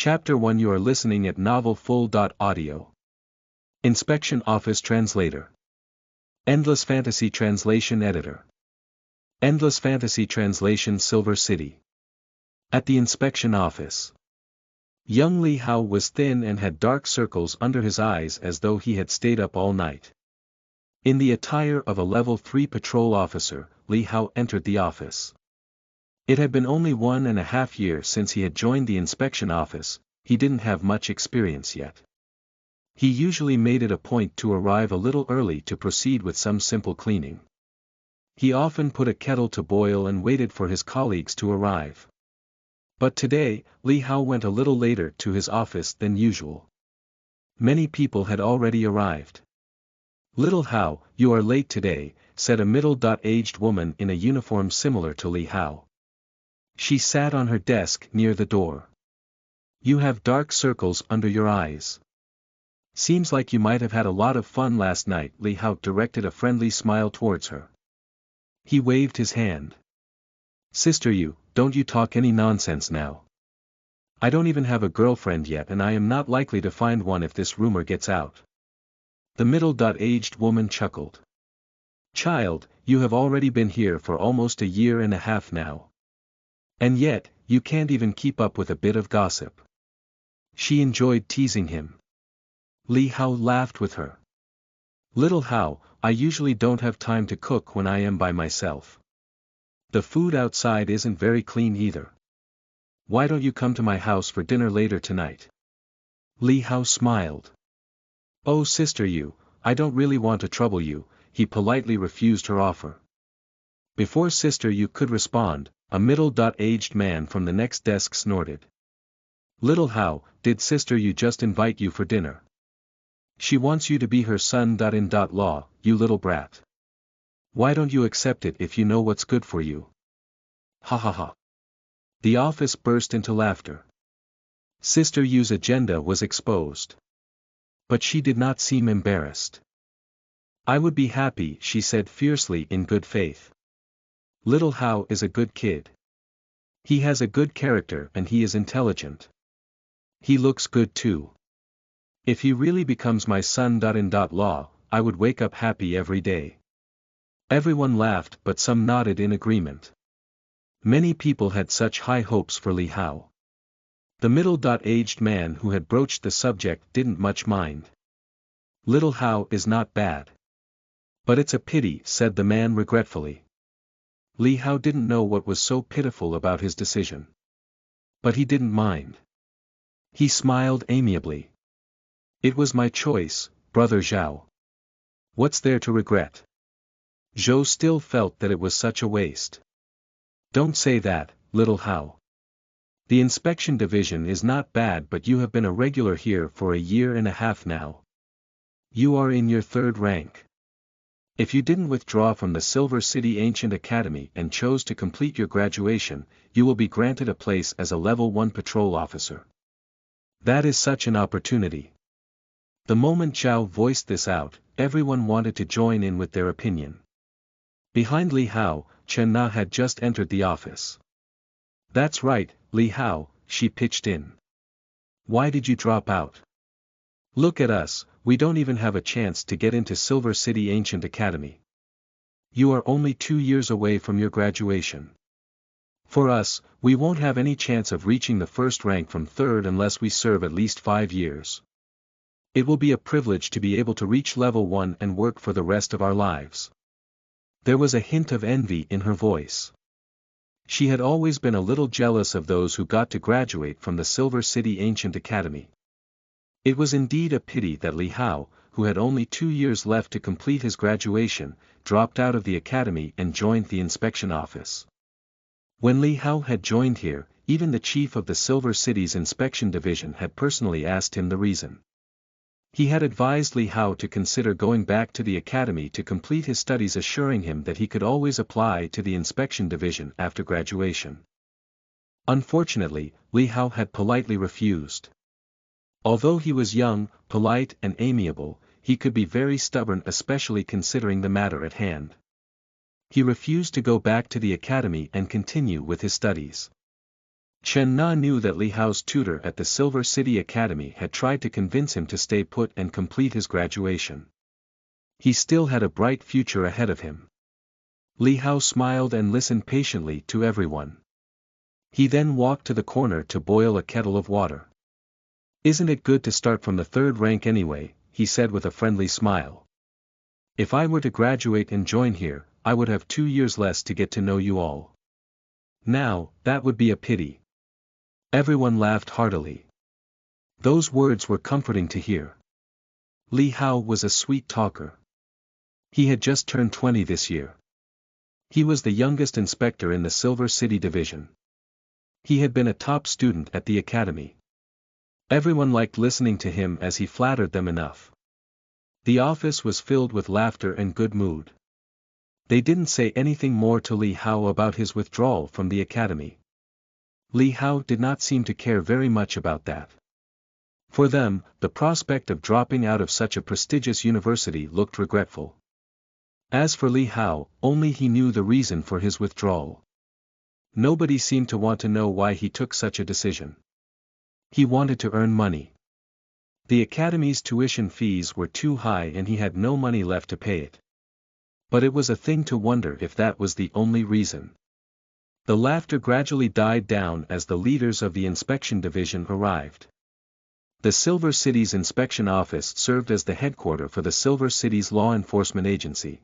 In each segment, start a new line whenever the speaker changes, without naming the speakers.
Chapter 1 You are listening at Novel Full. Audio. Inspection Office Translator. Endless Fantasy Translation Editor. Endless Fantasy Translation Silver City. At the inspection office. Young Li Hao was thin and had dark circles under his eyes as though he had stayed up all night. In the attire of a Level 3 patrol officer, Li Hao entered the office. It had been only 1.5 years since he had joined the inspection office. He didn't have much experience yet. He usually made it a point to arrive a little early to proceed with some simple cleaning. He often put a kettle to boil and waited for his colleagues to arrive. But today, Li Hao went a little later to his office than usual. Many people had already arrived. "Little Hao, you are late today," said a middle-aged woman in a uniform similar to Li Hao. She sat on her desk near the door. "You have dark circles under your eyes. Seems like you might have had a lot of fun last night." Li Hao directed a friendly smile towards her. He waved his hand. "Sister, don't you talk any nonsense now. I don't even have a girlfriend yet, and I am not likely to find one if this rumor gets out." The middle-aged woman chuckled. "Child, you have already been here for almost 1.5 years now. And yet, you can't even keep up with a bit of gossip." She enjoyed teasing him. Li Hao laughed with her. "Little Hao, I usually don't have time to cook when I am by myself. The food outside isn't very clean either. Why don't you come to my house for dinner later tonight?" Li Hao smiled. "Oh sister, I don't really want to trouble you," he politely refused her offer. Before sister could respond, a middle-aged man from the next desk snorted. "Little Hao, did sister just invite you for dinner? She wants you to be her son-in-law, you little brat. Why don't you accept it if you know what's good for you?" Ha ha ha. The office burst into laughter. Sister Yu's agenda was exposed. But she did not seem embarrassed. "I would be happy," she said fiercely in good faith. "Little Hao is a good kid. He has a good character and he is intelligent. He looks good too. If he really becomes my son-in-law, I would wake up happy every day." Everyone laughed, but some nodded in agreement. Many people had such high hopes for Li Hao. The middle-aged man who had broached the subject didn't much mind. "Little Hao is not bad. But it's a pity," said the man regretfully. Li Hao didn't know what was so pitiful about his decision. But he didn't mind. He smiled amiably. "It was my choice, brother Zhao. What's there to regret?" Zhou still felt that it was such a waste. "Don't say that, little Hao. The inspection division is not bad, but you have been a regular here for 1.5 years now. You are in your 3rd rank. If you didn't withdraw from the Silver City Ancient Academy and chose to complete your graduation, you will be granted a place as a Level 1 patrol officer. That is such an opportunity." The moment Zhao voiced this out, everyone wanted to join in with their opinion. Behind Li Hao, Chen Na had just entered the office. "That's right, Li Hao," she pitched in. "Why did you drop out? Look at us, we don't even have a chance to get into Silver City Ancient Academy. You are only 2 years away from your graduation. For us, we won't have any chance of reaching the 1st rank from 3rd unless we serve at least 5 years. It will be a privilege to be able to reach Level 1 and work for the rest of our lives." There was a hint of envy in her voice. She had always been a little jealous of those who got to graduate from the Silver City Ancient Academy. It was indeed a pity that Li Hao, who had only 2 years left to complete his graduation, dropped out of the academy and joined the inspection office. When Li Hao had joined here, even the chief of the Silver City's inspection division had personally asked him the reason. He had advised Li Hao to consider going back to the academy to complete his studies, assuring him that he could always apply to the inspection division after graduation. Unfortunately, Li Hao had politely refused. Although he was young, polite and amiable, he could be very stubborn, especially considering the matter at hand. He refused to go back to the academy and continue with his studies. Chen Na knew that Li Hao's tutor at the Silver City Academy had tried to convince him to stay put and complete his graduation. He still had a bright future ahead of him. Li Hao smiled and listened patiently to everyone. He then walked to the corner to boil a kettle of water. "Isn't it good to start from the third rank anyway?" he said with a friendly smile. "If I were to graduate and join here, I would have 2 years less to get to know you all. Now, that would be a pity." Everyone laughed heartily. Those words were comforting to hear. Li Hao was a sweet talker. He had just turned 20 this year. He was the youngest inspector in the Silver City Division. He had been a top student at the academy. Everyone liked listening to him as he flattered them enough. The office was filled with laughter and good mood. They didn't say anything more to Li Hao about his withdrawal from the academy. Li Hao did not seem to care very much about that. For them, the prospect of dropping out of such a prestigious university looked regretful. As for Li Hao, only he knew the reason for his withdrawal. Nobody seemed to want to know why he took such a decision. He wanted to earn money. The academy's tuition fees were too high and he had no money left to pay it. But it was a thing to wonder if that was the only reason. The laughter gradually died down as the leaders of the inspection division arrived. The Silver City's inspection office served as the headquarters for the Silver City's law enforcement agency.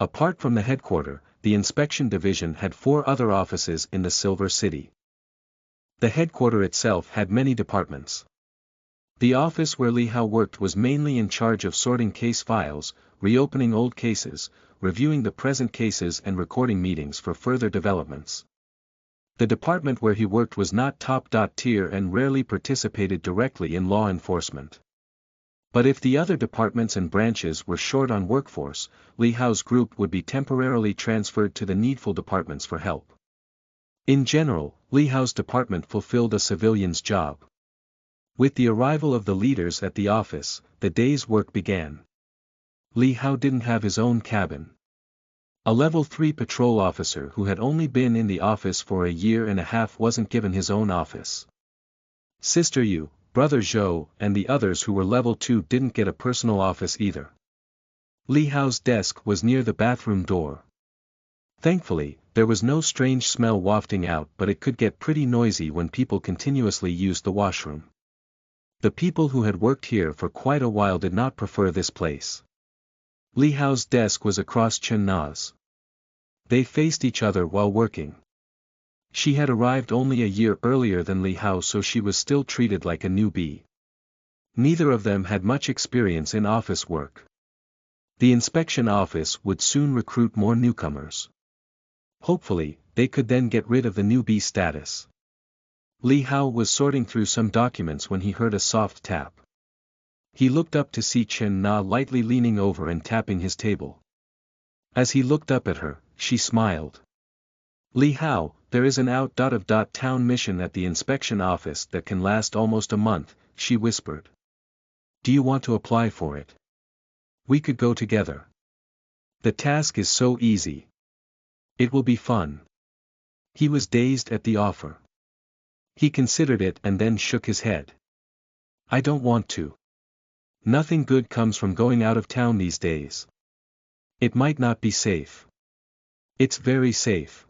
Apart from the headquarters, the inspection division had 4 other offices in the Silver City. The headquarters itself had many departments. The office where Li Hao worked was mainly in charge of sorting case files, reopening old cases, reviewing the present cases and recording meetings for further developments. The department where he worked was not top-tier and rarely participated directly in law enforcement. But if the other departments and branches were short on workforce, Li Hao's group would be temporarily transferred to the needful departments for help. In general, Li Hao's department fulfilled a civilian's job. With the arrival of the leaders at the office, the day's work began. Li Hao didn't have his own cabin. A level 3 patrol officer who had only been in the office for a year and a half wasn't given his own office. Sister Yu, Brother Zhou, and the others who were level 2 didn't get a personal office either. Li Hao's desk was near the bathroom door. Thankfully, there was no strange smell wafting out, but it could get pretty noisy when people continuously used the washroom. The people who had worked here for quite a while did not prefer this place. Li Hao's desk was across Chen Na's. They faced each other while working. She had arrived only a year earlier than Li Hao, so she was still treated like a newbie. Neither of them had much experience in office work. The inspection office would soon recruit more newcomers. Hopefully, they could then get rid of the newbie status. Li Hao was sorting through some documents when he heard a soft tap. He looked up to see Chen Na lightly leaning over and tapping his table. As he looked up at her, she smiled. "Li Hao, there is an out-of-town mission at the inspection office that can last almost a month," she whispered. "Do you want to apply for it? We could go together. The task is so easy. It will be fun." He was dazed at the offer. He considered it and then shook his head. "I don't want to. Nothing good comes from going out of town these days. It might not be safe." "It's very safe."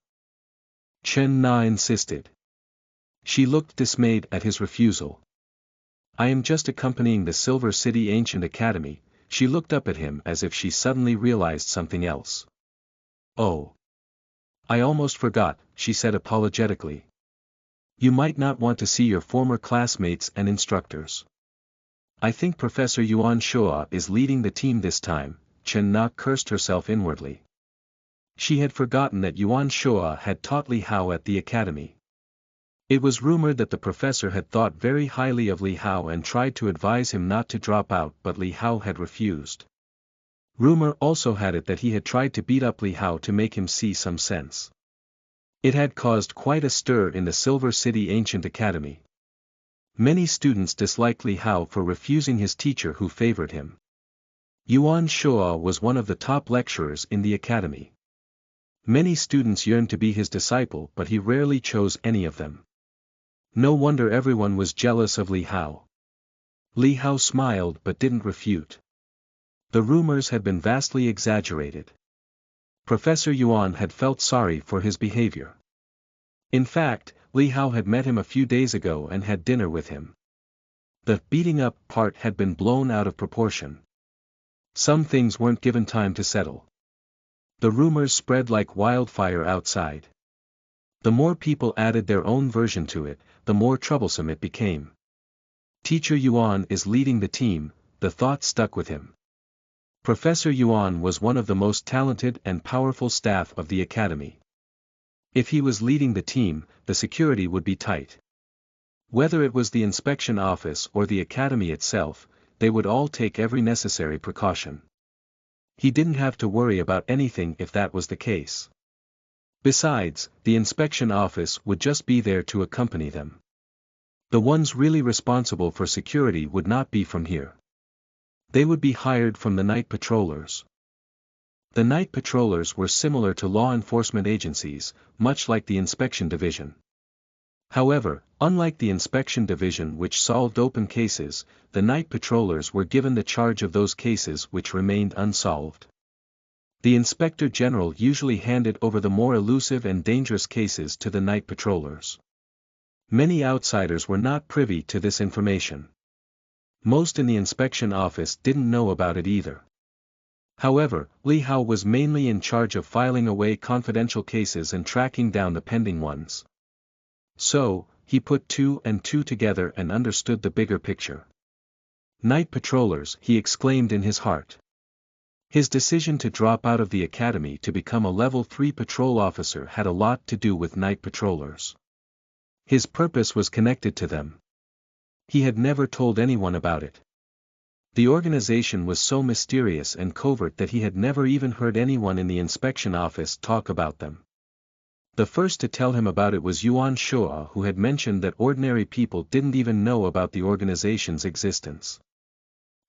Chen Na insisted. She looked dismayed at his refusal. "I am just accompanying the Silver City Ancient Academy." She looked up at him as if she suddenly realized something else. "Oh. I almost forgot," she said apologetically. "You might not want to see your former classmates and instructors. I think Professor Yuan Shua is leading the team this time." Chen Na cursed herself inwardly. She had forgotten that Yuan Shua had taught Li Hao at the academy. It was rumored that the professor had thought very highly of Li Hao and tried to advise him not to drop out, but Li Hao had refused. Rumor also had it that he had tried to beat up Li Hao to make him see some sense. It had caused quite a stir in the Silver City Ancient Academy. Many students disliked Li Hao for refusing his teacher who favored him. Yuan Shua was one of the top lecturers in the academy. Many students yearned to be his disciple, but he rarely chose any of them. No wonder everyone was jealous of Li Hao. Li Hao smiled but didn't refute. The rumors had been vastly exaggerated. Professor Yuan had felt sorry for his behavior. In fact, Li Hao had met him a few days ago and had dinner with him. The beating up part had been blown out of proportion. Some things weren't given time to settle. The rumors spread like wildfire outside. The more people added their own version to it, the more troublesome it became. Teacher Yuan is leading the team, the thought stuck with him. Professor Yuan was one of the most talented and powerful staff of the academy. If he was leading the team, the security would be tight. Whether it was the inspection office or the academy itself, they would all take every necessary precaution. He didn't have to worry about anything if that was the case. Besides, the inspection office would just be there to accompany them. The ones really responsible for security would not be from here. They would be hired from the night patrollers. The night patrollers were similar to law enforcement agencies, much like the inspection division. However, unlike the inspection division which solved open cases, the night patrollers were given the charge of those cases which remained unsolved. The inspector general usually handed over the more elusive and dangerous cases to the night patrollers. Many outsiders were not privy to this information. Most in the inspection office didn't know about it either. However, Li Hao was mainly in charge of filing away confidential cases and tracking down the pending ones. So, he put two and two together and understood the bigger picture. Night patrollers, he exclaimed in his heart. His decision to drop out of the academy to become a level 3 patrol officer had a lot to do with night patrollers. His purpose was connected to them. He had never told anyone about it. The organization was so mysterious and covert that he had never even heard anyone in the inspection office talk about them. The first to tell him about it was Yuan Shua, who had mentioned that ordinary people didn't even know about the organization's existence.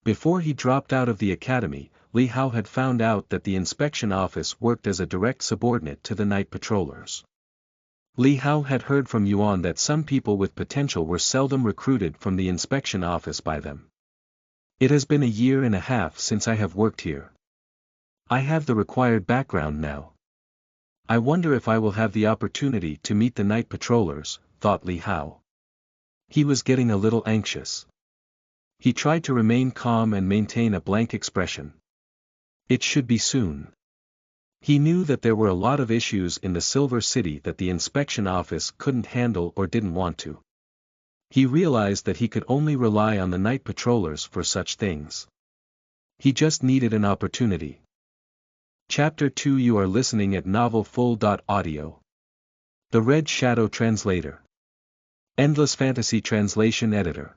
Before he dropped out of the academy, Li Hao had found out that the inspection office worked as a direct subordinate to the night patrollers. Li Hao had heard from Yuan that some people with potential were seldom recruited from the inspection office by them. It has been a year and a half since I have worked here. I have the required background now. I wonder if I will have the opportunity to meet the night patrollers, thought Li Hao. He was getting a little anxious. He tried to remain calm and maintain a blank expression. It should be soon. He knew that there were a lot of issues in the Silver City that the inspection office couldn't handle or didn't want to. He realized that he could only rely on the night patrollers for such things. He just needed an opportunity. Chapter 2 You are listening at novelfull.audio. The Red Shadow Translator. Endless Fantasy Translation Editor.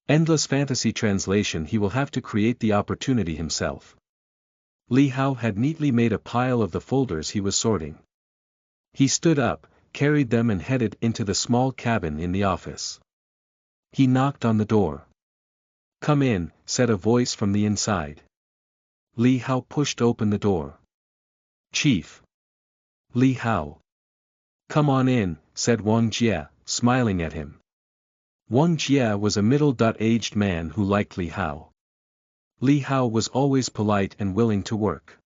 Endless Fantasy Translation. He will have to create the opportunity himself. Li Hao had neatly made a pile of the folders he was sorting. He stood up, carried them and headed into the small cabin in the office. He knocked on the door. "Come in," said a voice from the inside. Li Hao pushed open the door. "Chief." "Li Hao." "Come on in," said Wang Jie, smiling at him. Wang Jie was a middle-aged man who liked Li Hao. Li Hao was always polite and willing to work.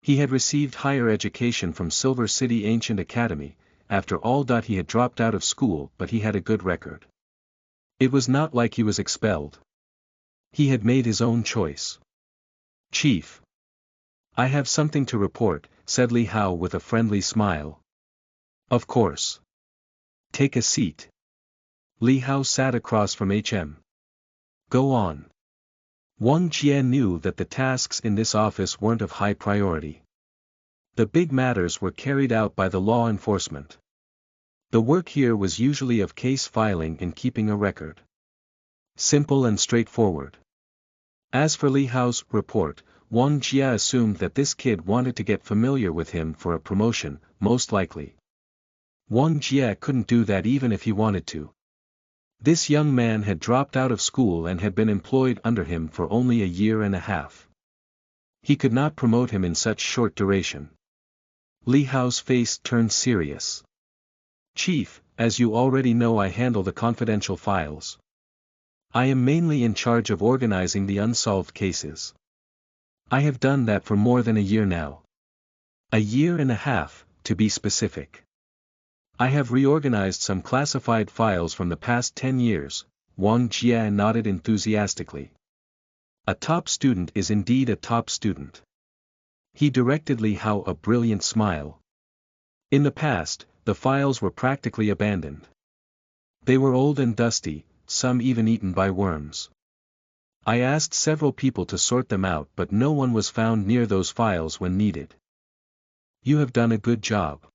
He had received higher education from Silver City Ancient Academy. After all, he had dropped out of school, but he had a good record. It was not like he was expelled. He had made his own choice. "Chief. I have something to report," said Li Hao with a friendly smile. "Of course. Take a seat." Li Hao sat across from HM. "Go on." Wang Jie knew that the tasks in this office weren't of high priority. The big matters were carried out by the law enforcement. The work here was usually of case filing and keeping a record. Simple and straightforward. As for Li Hao's report, Wang Jie assumed that this kid wanted to get familiar with him for a promotion, most likely. Wang Jie couldn't do that even if he wanted to. This young man had dropped out of school and had been employed under him for only a year and a half. He could not promote him in such short duration. Li Hao's face turned serious. "Chief, as you already know, I handle the confidential files. I am mainly in charge of organizing the unsolved cases. I have done that for more than a year now. A year and a half, to be specific. I have reorganized some classified files from the past 10 years, Wang Jia nodded enthusiastically. A top student is indeed a top student. He directed Li Hao a brilliant smile. In the past, the files were practically abandoned. They were old and dusty, some even eaten by worms. I asked several people to sort them out, but no one was found near those files when needed. You have done a good job.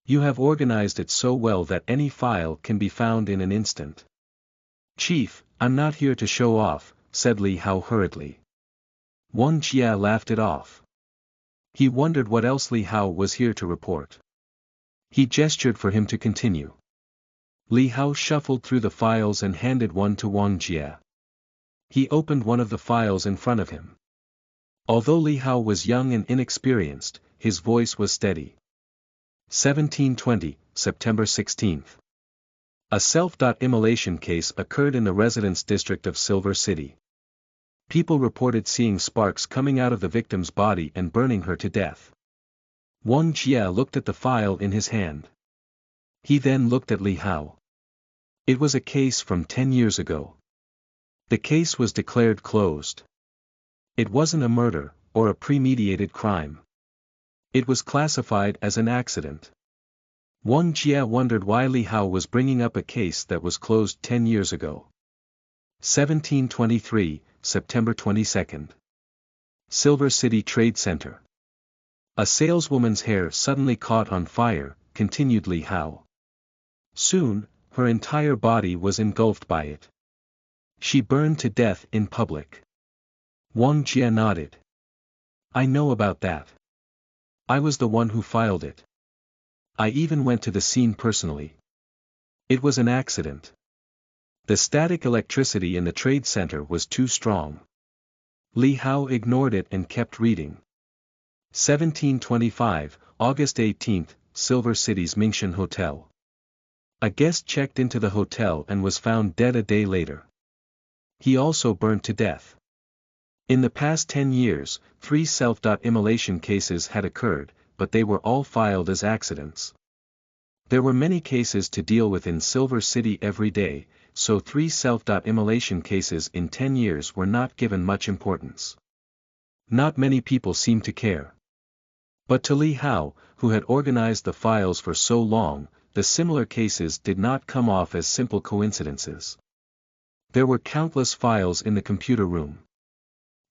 You have organized it so well that any file can be found in an instant. Chief, I'm not here to show off, said Li Hao hurriedly. Wang Jia laughed it off. He wondered what else Li Hao was here to report. He gestured for him to continue. Li Hao shuffled through the files and handed one to Wang Jia. He opened one of the files in front of him. Although Li Hao was young and inexperienced, his voice was steady. 1720, September 16. A self-immolation case occurred in the residence district of Silver City. People reported seeing sparks coming out of the victim's body and burning her to death. Wang Jia looked at the file in his hand. He then looked at Li Hao. It was a case from 10 years ago. The case was declared closed. It wasn't a murder, or a premeditated crime. It was classified as an accident. Wang Jia wondered why Li Hao was bringing up a case that was closed 10 years ago. 1723, September 22. Silver City Trade Center. A saleswoman's hair suddenly caught on fire, continued Li Hao. Soon, her entire body was engulfed by it. She burned to death in public. Wang Jia nodded. I know about that. I was the one who filed it. I even went to the scene personally. It was an accident. The static electricity in the trade center was too strong. Li Hao ignored it and kept reading. 1725, August 18, Silver City's Mingxian Hotel. A guest checked into the hotel and was found dead a day later. He also burned to death. In the past 10 years, 3 self-immolation cases had occurred, but they were all filed as accidents. There were many cases to deal with in Silver City every day, so 3 self-immolation cases in 10 years were not given much importance. Not many people seemed to care. But to Li Hao, who had organized the files for so long, the similar cases did not come off as simple coincidences. There were countless files in the computer room.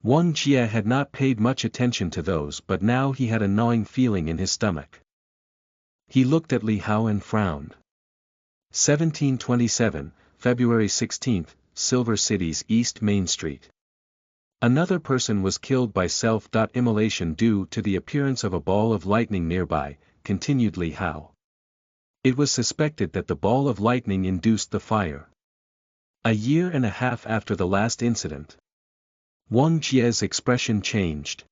Wang Jia had not paid much attention to those, but now he had a gnawing feeling in his stomach. He looked at Li Hao and frowned. 1727, February 16, Silver City's East Main Street. Another person was killed by self-immolation due to the appearance of a ball of lightning nearby, continued Li Hao. It was suspected that the ball of lightning induced the fire. A year and a half after the last incident. Wang Jia's expression changed.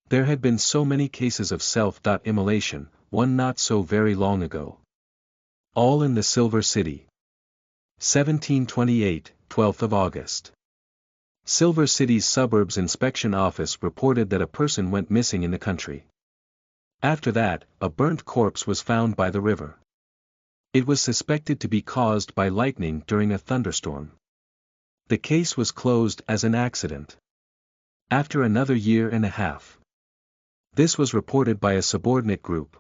There had been so many cases of self-immolation, one not so very long ago. All in the Silver City. 1728, 12th of August. Silver City's Suburbs Inspection Office reported that a person went missing in the country. After that, a burnt corpse was found by the river. It was suspected to be caused by lightning during a thunderstorm. The case was closed as an accident. After another year and a half. This was reported by a subordinate group.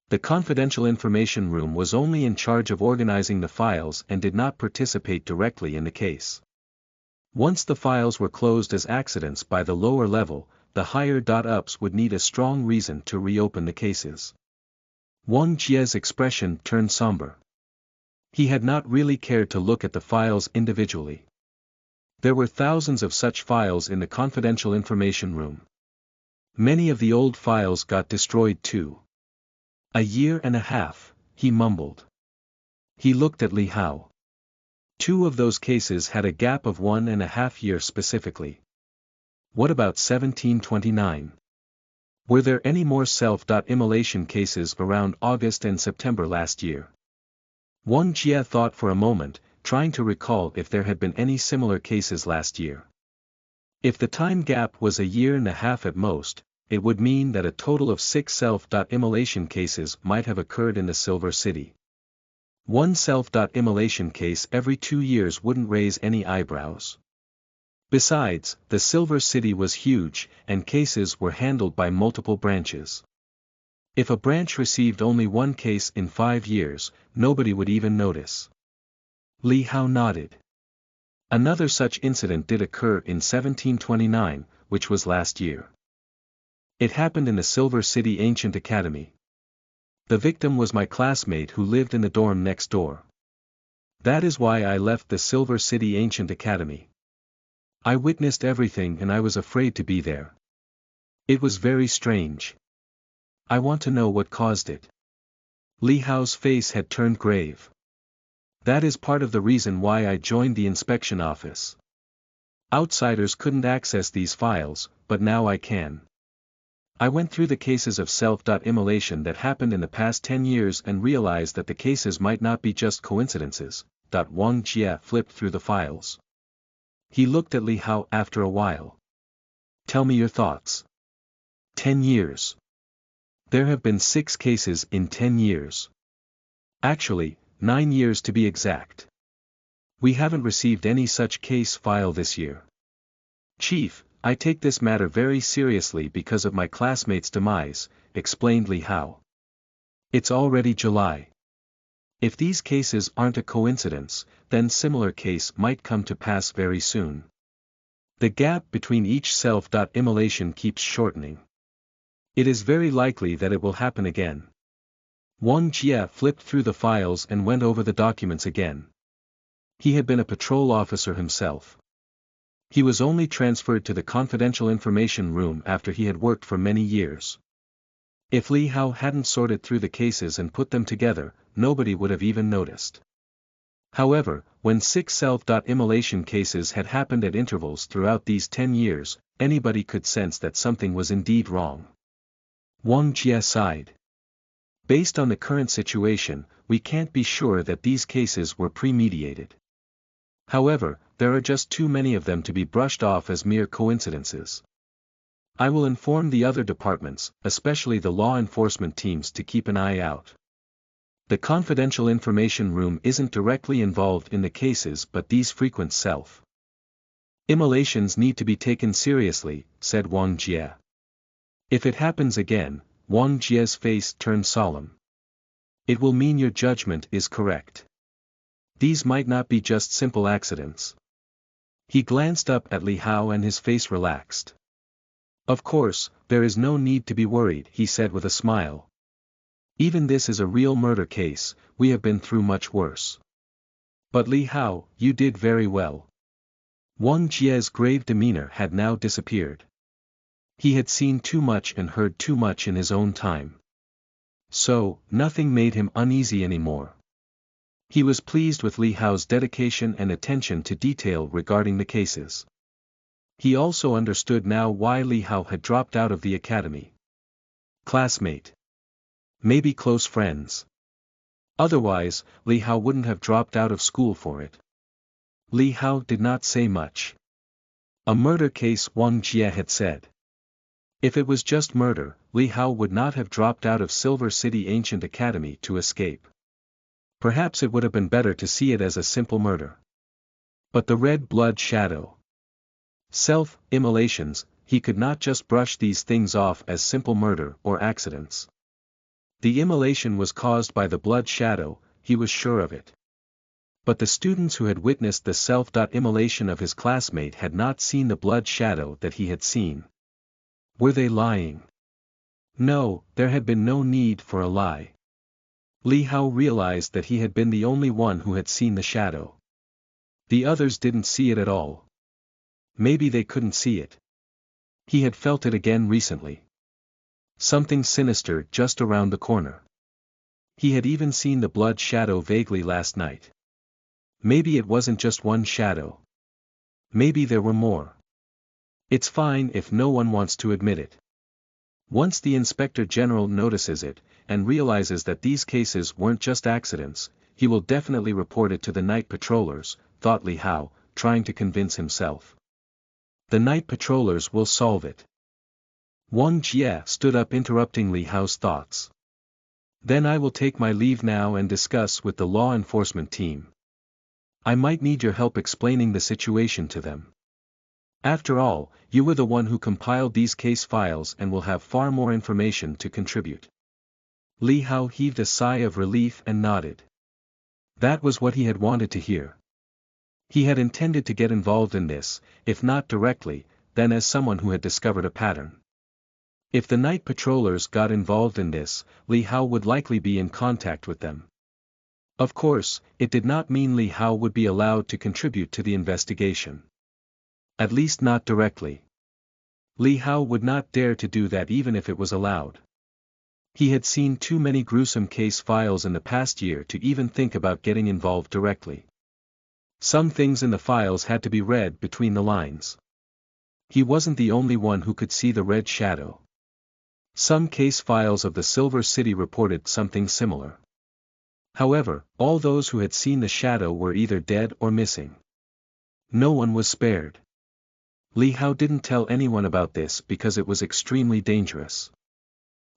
The confidential information room was only in charge of organizing the files and did not participate directly in the case. Once the files were closed as accidents by the lower level, the higher-ups would need a strong reason to reopen the cases. Wang Jia's expression turned somber. He had not really cared to look at the files individually. There were thousands of such files in the confidential information room. Many of the old files got destroyed too. A year and a half, he mumbled. He looked at Li Hao. 2 of those cases had a gap of 1.5 years specifically. What about 1729? Were there any more self-immolation cases around August and September last year? Wang Jie thought for a moment, trying to recall if there had been any similar cases last year. If the time gap was a year and a half at most, it would mean that a total of 6 self-immolation cases might have occurred in the Silver City. One self-immolation case every 2 years wouldn't raise any eyebrows. Besides, the Silver City was huge, and cases were handled by multiple branches. If a branch received only one case in 5 years, nobody would even notice. Li Hao nodded. Another such incident did occur in 1729, which was last year. It happened in the Silver City Ancient Academy. The victim was my classmate who lived in the dorm next door. That is why I left the Silver City Ancient Academy. I witnessed everything and I was afraid to be there. It was very strange. I want to know what caused it. Li Hao's face had turned grave. That is part of the reason why I joined the inspection office. Outsiders couldn't access these files, but now I can. I went through the cases of self-immolation that happened in the past 10 years and realized that the cases might not be just coincidences. Wang Jie flipped through the files. He looked at Li Hao after a while. Tell me your thoughts. 10 years. There have been 6 cases in 10 years. Actually, 9 years to be exact. We haven't received any such case file this year. Chief, I take this matter very seriously because of my classmate's demise, explained Li Hao. It's already July. If these cases aren't a coincidence, then similar case might come to pass very soon. The gap between each self-immolation keeps shortening. It is very likely that it will happen again. Wang Jie flipped through the files and went over the documents again. He had been a patrol officer himself. He was only transferred to the confidential information room after he had worked for many years. If Li Hao hadn't sorted through the cases and put them together, nobody would have even noticed. However, when 6 self-immolation cases had happened at intervals throughout these 10 years, anybody could sense that something was indeed wrong. Wang Jie sighed. Based on the current situation, we can't be sure that these cases were premeditated. However, there are just too many of them to be brushed off as mere coincidences. I will inform the other departments, especially the law enforcement teams, to keep an eye out. The confidential information room isn't directly involved in the cases, but these frequent self-immolations need to be taken seriously, said Wang Jie. If it happens again, Wang Jie's face turned solemn. It will mean your judgment is correct. These might not be just simple accidents. He glanced up at Li Hao and his face relaxed. Of course, there is no need to be worried, he said with a smile. Even this is a real murder case, we have been through much worse. But Li Hao, you did very well. Wang Jie's grave demeanor had now disappeared. He had seen too much and heard too much in his own time. So, nothing made him uneasy anymore. He was pleased with Li Hao's dedication and attention to detail regarding the cases. He also understood now why Li Hao had dropped out of the academy. Classmate. Maybe close friends. Otherwise, Li Hao wouldn't have dropped out of school for it. Li Hao did not say much. A murder case, Wang Jie had said. If it was just murder, Li Hao would not have dropped out of Silver City Ancient Academy to escape. Perhaps it would have been better to see it as a simple murder. But the red blood shadow. Self-immolations, he could not just brush these things off as simple murder or accidents. The immolation was caused by the blood shadow, he was sure of it. But the students who had witnessed the self-immolation of his classmate had not seen the blood shadow that he had seen. Were they lying? No, there had been no need for a lie. Li Hao realized that he had been the only one who had seen the shadow. The others didn't see it at all. Maybe they couldn't see it. He had felt it again recently. Something sinister just around the corner. He had even seen the blood shadow vaguely last night. Maybe it wasn't just one shadow. Maybe there were more. It's fine if no one wants to admit it. Once the Inspector General notices it, and realizes that these cases weren't just accidents, he will definitely report it to the night patrollers, thought Li Hao, trying to convince himself. The night patrollers will solve it. Wang Jie stood up interrupting Li Hao's thoughts. Then I will take my leave now and discuss with the law enforcement team. I might need your help explaining the situation to them. After all, you were the one who compiled these case files and will have far more information to contribute. Li Hao heaved a sigh of relief and nodded. That was what he had wanted to hear. He had intended to get involved in this, if not directly, then as someone who had discovered a pattern. If the night patrollers got involved in this, Li Hao would likely be in contact with them. Of course, it did not mean Li Hao would be allowed to contribute to the investigation. At least not directly. Li Hao would not dare to do that even if it was allowed. He had seen too many gruesome case files in the past year to even think about getting involved directly. Some things in the files had to be read between the lines. He wasn't the only one who could see the red shadow. Some case files of the Silver City reported something similar. However, all those who had seen the shadow were either dead or missing. No one was spared. Li Hao didn't tell anyone about this because it was extremely dangerous.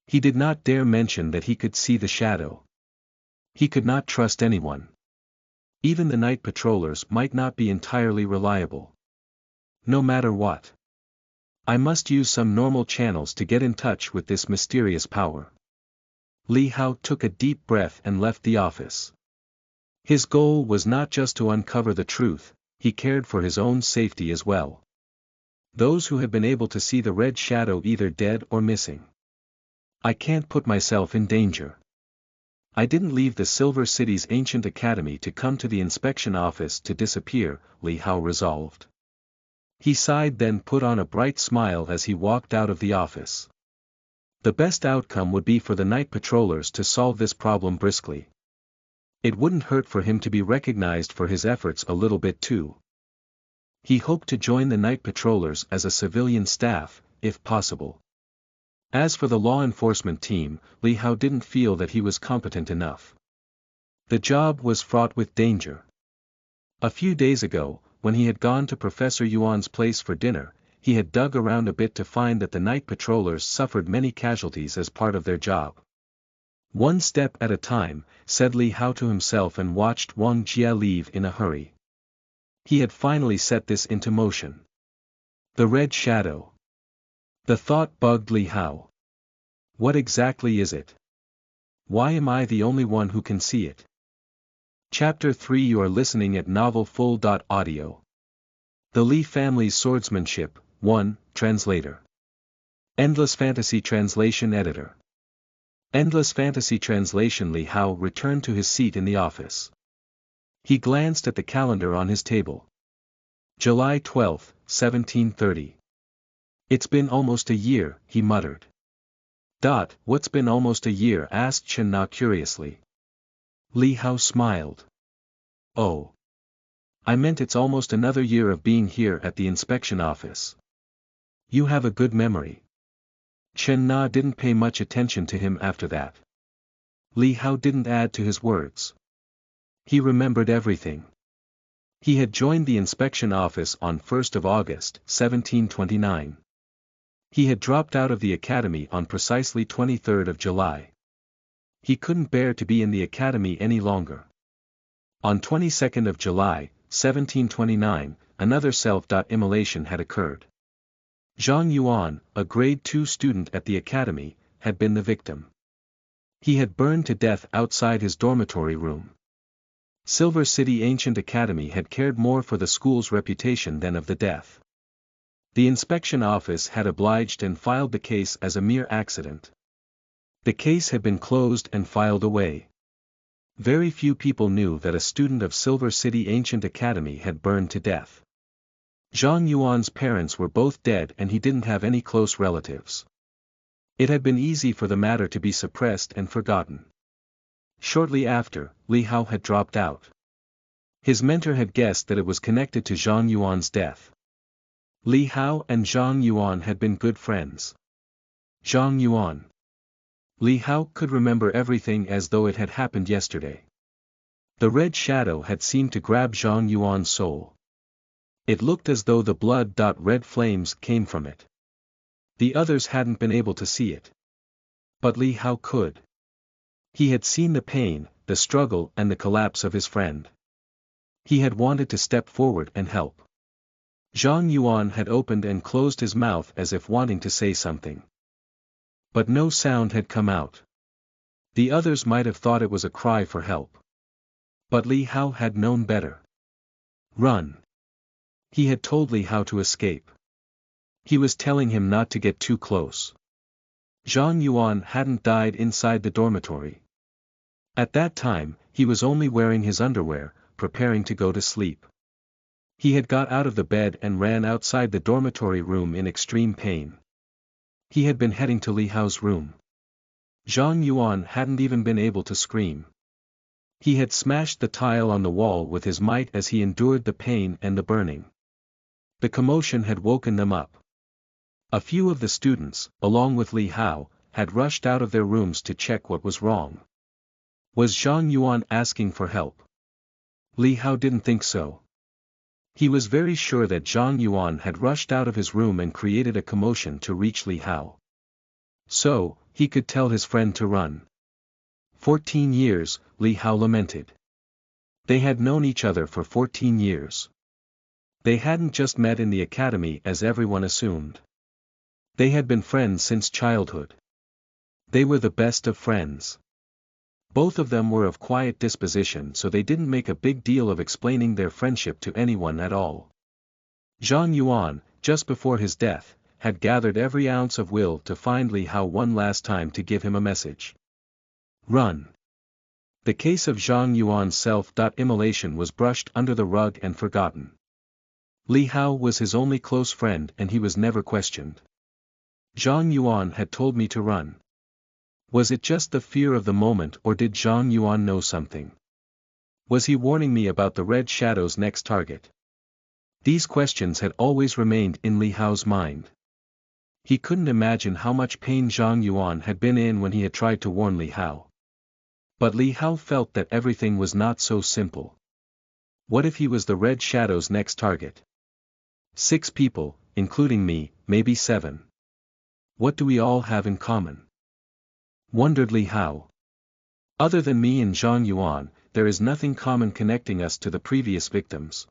He did not dare mention that he could see the shadow. He could not trust anyone. Even the night patrollers might not be entirely reliable. No matter what. I must use some normal channels to get in touch with this mysterious power. Li Hao took a deep breath and left the office. His goal was not just to uncover the truth, he cared for his own safety as well. Those who had been able to see the red shadow either dead or missing. I can't put myself in danger. I didn't leave the Silver City's ancient academy to come to the inspection office to disappear, Li Hao resolved. He sighed then put on a bright smile as he walked out of the office. The best outcome would be for the night patrollers to solve this problem briskly. It wouldn't hurt for him to be recognized for his efforts a little bit too. He hoped to join the night patrollers as a civilian staff, if possible. As for the law enforcement team, Li Hao didn't feel that he was competent enough. The job was fraught with danger. A few days ago, when he had gone to Professor Yuan's place for dinner, he had dug around a bit to find that the night patrollers suffered many casualties as part of their job. One step at a time, said Li Hao to himself and watched Wang Jie leave in a hurry. He had finally set this into motion. The red shadow. The thought bugged Li Hao. What exactly is it? Why am I the only one who can see it? Chapter 3 You are listening at novelfull.audio. The Li Family's Swordsmanship, 1, Translator. Endless Fantasy Translation Editor. Endless Fantasy Translation Li Hao returned to his seat in the office. He glanced at the calendar on his table. July 12, 1730. It's been almost a year, he muttered. What's been almost a year? Asked Chen Na curiously. Li Hao smiled. Oh. I meant it's almost another year of being here at the inspection office. You have a good memory. Chen Na didn't pay much attention to him after that. Li Hao didn't add to his words. He remembered everything. He had joined the inspection office on 1st of August, 1729. He had dropped out of the academy on precisely 23rd of July. He couldn't bear to be in the academy any longer. On 22nd of July, 1729, another self-immolation had occurred. Zhang Yuan, a grade 2 student at the academy, had been the victim. He had burned to death outside his dormitory room. Silver City Ancient Academy had cared more for the school's reputation than of the death. The inspection office had obliged and filed the case as a mere accident. The case had been closed and filed away. Very few people knew that a student of Silver City Ancient Academy had burned to death. Zhang Yuan's parents were both dead and he didn't have any close relatives. It had been easy for the matter to be suppressed and forgotten. Shortly after, Li Hao had dropped out. His mentor had guessed that it was connected to Zhang Yuan's death. Li Hao and Zhang Yuan had been good friends. Zhang Yuan. Li Hao could remember everything as though it had happened yesterday. The red shadow had seemed to grab Zhang Yuan's soul. It looked as though the blood-red flames came from it. The others hadn't been able to see it. But Li Hao could. He had seen the pain, the struggle and the collapse of his friend. He had wanted to step forward and help. Zhang Yuan had opened and closed his mouth as if wanting to say something. But no sound had come out. The others might have thought it was a cry for help. But Li Hao had known better. Run. He had told Li Hao to escape. He was telling him not to get too close. Zhang Yuan hadn't died inside the dormitory. At that time, he was only wearing his underwear, preparing to go to sleep. He had got out of the bed and ran outside the dormitory room in extreme pain. He had been heading to Li Hao's room. Zhang Yuan hadn't even been able to scream. He had smashed the tile on the wall with his might as he endured the pain and the burning. The commotion had woken them up. A few of the students, along with Li Hao, had rushed out of their rooms to check what was wrong. Was Zhang Yuan asking for help? Li Hao didn't think so. He was very sure that Zhang Yuan had rushed out of his room and created a commotion to reach Li Hao. So, he could tell his friend to run. 14 years, Li Hao lamented. They had known each other for 14 years. They hadn't just met in the academy as everyone assumed. They had been friends since childhood. They were the best of friends. Both of them were of quiet disposition, so they didn't make a big deal of explaining their friendship to anyone at all. Zhang Yuan, just before his death, had gathered every ounce of will to find Li Hao one last time to give him a message. Run. The case of Zhang Yuan's self-immolation was brushed under the rug and forgotten. Li Hao was his only close friend and he was never questioned. Zhang Yuan had told me to run. Was it just the fear of the moment, or did Zhang Yuan know something? Was he warning me about the red shadow's next target? These questions had always remained in Li Hao's mind. He couldn't imagine how much pain Zhang Yuan had been in when he had tried to warn Li Hao. But Li Hao felt that everything was not so simple. What if he was the red shadow's next target? 6 people, including me, maybe 7. What do we all have in common? Wondered Li Hao. Other than me and Zhang Yuan, there is nothing common connecting us to the previous victims.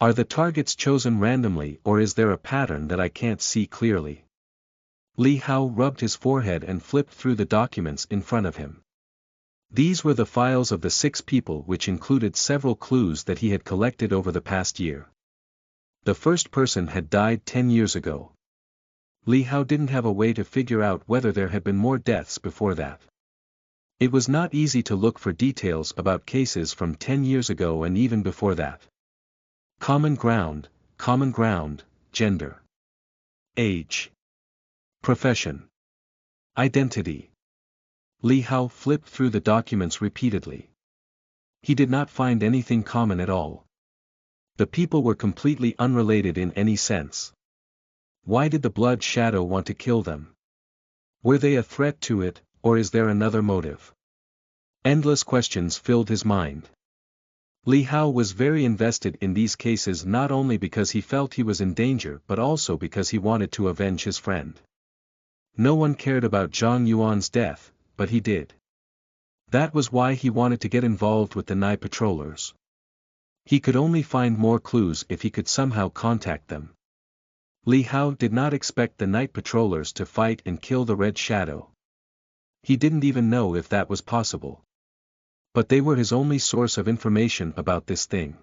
Are the targets chosen randomly, or is there a pattern that I can't see clearly? Li Hao rubbed his forehead and flipped through the documents in front of him. These were the files of the 6 people, which included several clues that he had collected over the past year. The first person had died 10 years ago. Li Hao didn't have a way to figure out whether there had been more deaths before that. It was not easy to look for details about cases from 10 years ago and even before that. Common ground, gender. Age. Profession. Identity. Li Hao flipped through the documents repeatedly. He did not find anything common at all. The people were completely unrelated in any sense. Why did the blood shadow want to kill them? Were they a threat to it, or is there another motive? Endless questions filled his mind. Li Hao was very invested in these cases, not only because he felt he was in danger but also because he wanted to avenge his friend. No one cared about Zhang Yuan's death, but he did. That was why he wanted to get involved with the night patrollers. He could only find more clues if he could somehow contact them. Li Hao did not expect the night patrollers to fight and kill the red shadow. He didn't even know if that was possible. But they were his only source of information about this thing.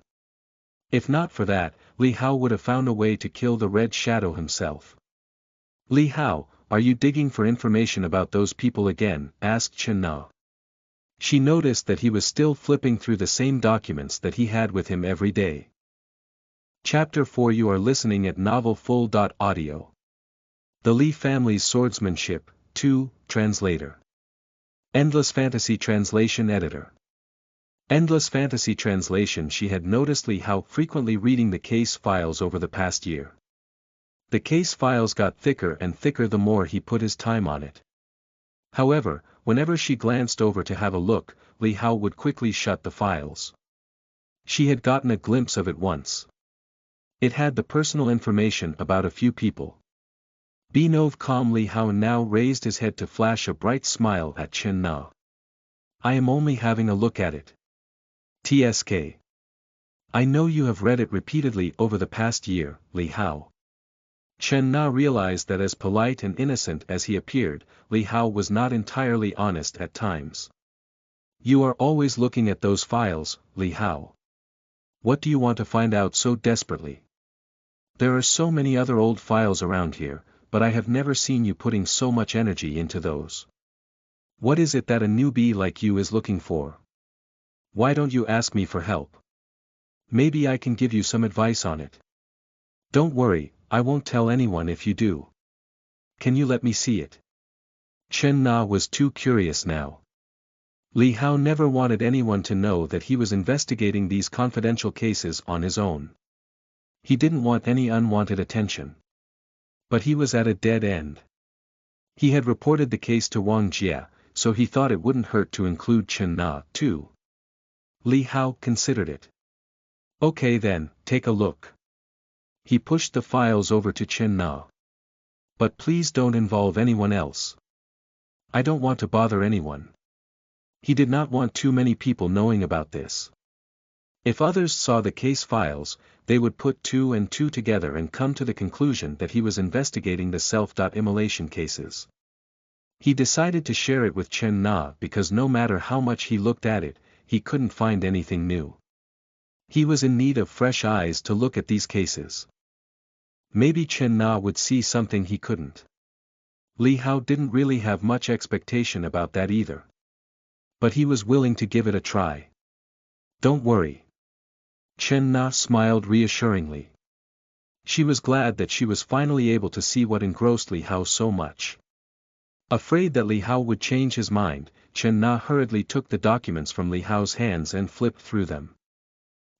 If not for that, Li Hao would have found a way to kill the red shadow himself. Li Hao, are you digging for information about those people again? Asked Chen Na. She noticed that he was still flipping through the same documents that he had with him every day. Chapter 4. You are listening at Novel Full. Audio. The Li Family's Swordsmanship, 2, Translator. Endless Fantasy Translation Editor. Endless Fantasy Translation. She had noticed Li Hao frequently reading the case files over the past year. The case files got thicker and thicker the more he put his time on it. However, Whenever she glanced over to have a look, Li Hao would quickly shut the files. She had gotten a glimpse of it once. It had the personal information about a few people. Benove calm Li Hao now raised his head to flash a bright smile at Chen Na. I am only having a look at it. TSK. I know you have read it repeatedly over the past year, Li Hao. Chen Na realized that as polite and innocent as he appeared, Li Hao was not entirely honest at times. You are always looking at those files, Li Hao. What do you want to find out so desperately? There are so many other old files around here, but I have never seen you putting so much energy into those. What is it that a newbie like you is looking for? Why don't you ask me for help? Maybe I can give you some advice on it. Don't worry, I won't tell anyone if you do. Can you let me see it? Chen Na was too curious now. Li Hao never wanted anyone to know that he was investigating these confidential cases on his own. He didn't want any unwanted attention. But he was at a dead end. He had reported the case to Wang Jie, so he thought it wouldn't hurt to include Chen Na, too. Li Hao considered it. Okay then, take a look. He pushed the files over to Chen Na. But please don't involve anyone else. I don't want to bother anyone. He did not want too many people knowing about this. If others saw the case files, they would put two and two together and come to the conclusion that he was investigating the self-immolation cases. He decided to share it with Chen Na because no matter how much he looked at it, he couldn't find anything new. He was in need of fresh eyes to look at these cases. Maybe Chen Na would see something he couldn't. Li Hao didn't really have much expectation about that either. But he was willing to give it a try. Don't worry. Chen Na smiled reassuringly. She was glad that she was finally able to see what engrossed Li Hao so much. Afraid that Li Hao would change his mind, Chen Na hurriedly took the documents from Li Hao's hands and flipped through them.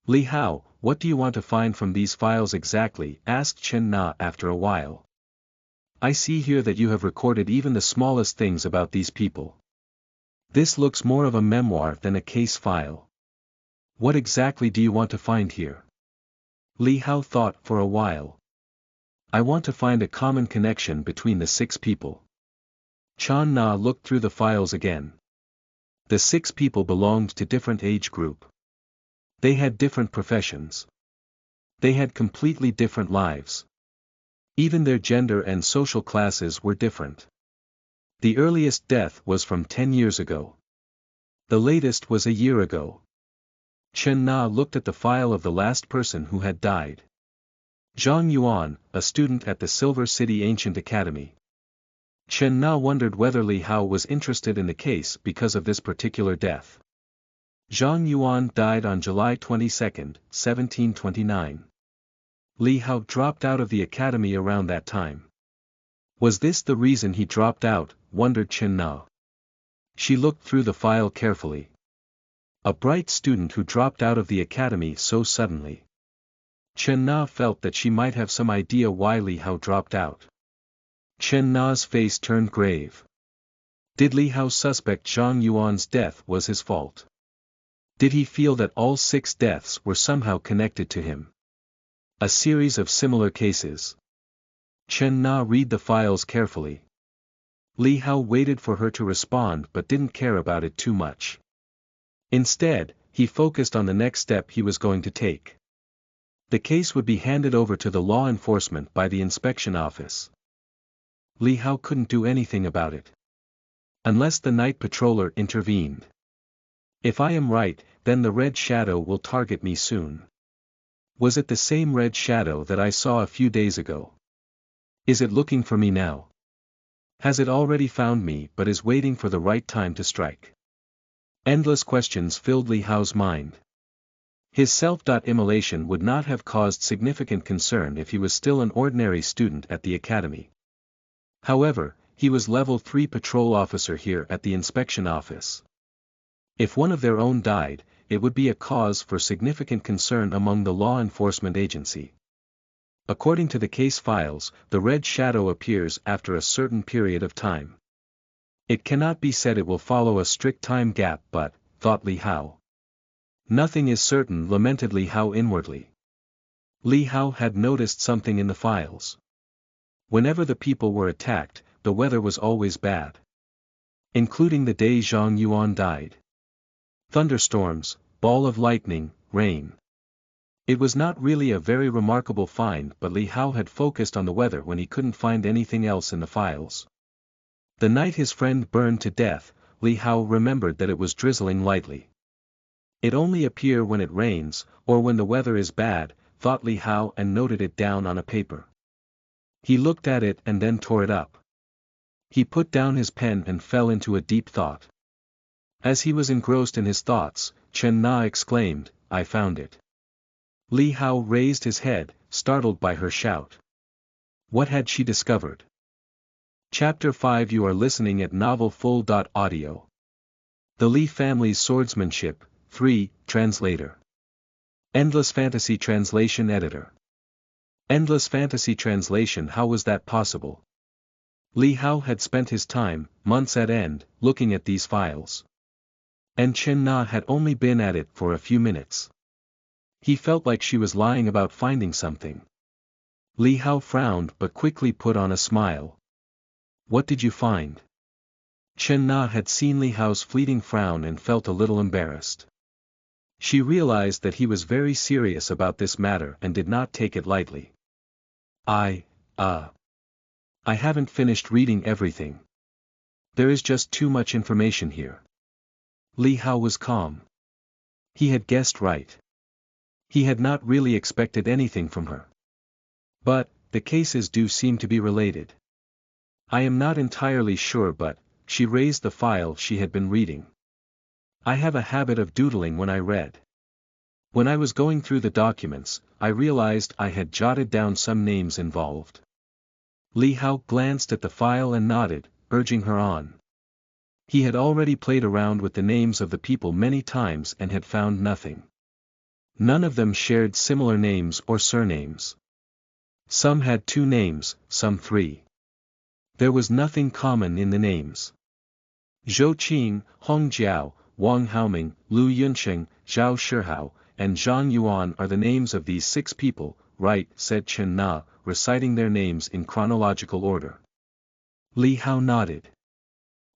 Li Hao, what do you want to find from these files exactly? Asked Chen Na after a while. I see here that you have recorded even the smallest things about these people. This looks more of a memoir than a case file. What exactly do you want to find here? Li Hao thought for a while. I want to find a common connection between the 6 people. Chen Na looked through the files again. The 6 people belonged to different age group. They had different professions. They had completely different lives. Even their gender and social classes were different. The earliest death was from 10 years ago. The latest was a year ago. Chen Na looked at the file of the last person who had died. Zhang Yuan, a student at the Silver City Ancient Academy. Chen Na wondered whether Li Hao was interested in the case because of this particular death. Zhang Yuan died on July 22, 1729. Li Hao dropped out of the academy around that time. Was this the reason he dropped out, wondered Chen Na. She looked through the file carefully. A bright student who dropped out of the academy so suddenly. Chen Na felt that she might have some idea why Li Hao dropped out. Chen Na's face turned grave. Did Li Hao suspect Zhang Yuan's death was his fault? Did he feel that all 6 deaths were somehow connected to him? A series of similar cases. Chen Na read the files carefully. Li Hao waited for her to respond but didn't care about it too much. Instead, he focused on the next step he was going to take. The case would be handed over to the law enforcement by the inspection office. Li Hao couldn't do anything about it. Unless the night patroller intervened. If I am right, then the red shadow will target me soon. Was it the same red shadow that I saw a few days ago? Is it looking for me now? Has it already found me but is waiting for the right time to strike? Endless questions filled Li Hao's mind. His self-immolation would not have caused significant concern if he was still an ordinary student at the academy. However, he was level 3 patrol officer here at the inspection office. If one of their own died, it would be a cause for significant concern among the law enforcement agency. According to the case files, the red shadow appears after a certain period of time. It cannot be said it will follow a strict time gap but, thought Li Hao. Nothing is certain, lamented Li Hao inwardly. Li Hao had noticed something in the files. Whenever the people were attacked, the weather was always bad. Including the day Zhang Yuan died. Thunderstorms, ball of lightning, rain. It was not really a very remarkable find, but Li Hao had focused on the weather when he couldn't find anything else in the files. The night his friend burned to death, Li Hao remembered that it was drizzling lightly. It only appears when it rains, or when the weather is bad, thought Li Hao, and noted it down on a paper. He looked at it and then tore it up. He put down his pen and fell into a deep thought. As he was engrossed in his thoughts, Chen Na exclaimed, "I found it." Li Hao raised his head, startled by her shout. What had she discovered? Chapter 5. You are listening at novelfull.audio. The Li family's swordsmanship, 3, Translator. Endless Fantasy Translation Editor. Endless Fantasy Translation. How was that possible? Li Hao had spent his time, months at end, looking at these files. And Chen Na had only been at it for a few minutes. He felt like she was lying about finding something. Li Hao frowned but quickly put on a smile. What did you find? Chen Na had seen Li Hao's fleeting frown and felt a little embarrassed. She realized that he was very serious about this matter and did not take it lightly. I haven't finished reading everything. There is just too much information here. Li Hao was calm. He had guessed right. He had not really expected anything from her. But, the cases do seem to be related. I am not entirely sure, but, she raised the file she had been reading. I have a habit of doodling when I read. When I was going through the documents, I realized I had jotted down some names involved. Li Hao glanced at the file and nodded, urging her on. He had already played around with the names of the people many times and had found nothing. None of them shared similar names or surnames. Some had 2 names, some 3. There was nothing common in the names. Zhou Qing, Hong Jiao, Wang Haoming, Lu Yunsheng, Zhao Shihao, and Zhang Yuan are the names of these 6 people, right? Said Chen Na, reciting their names in chronological order. Li Hao nodded.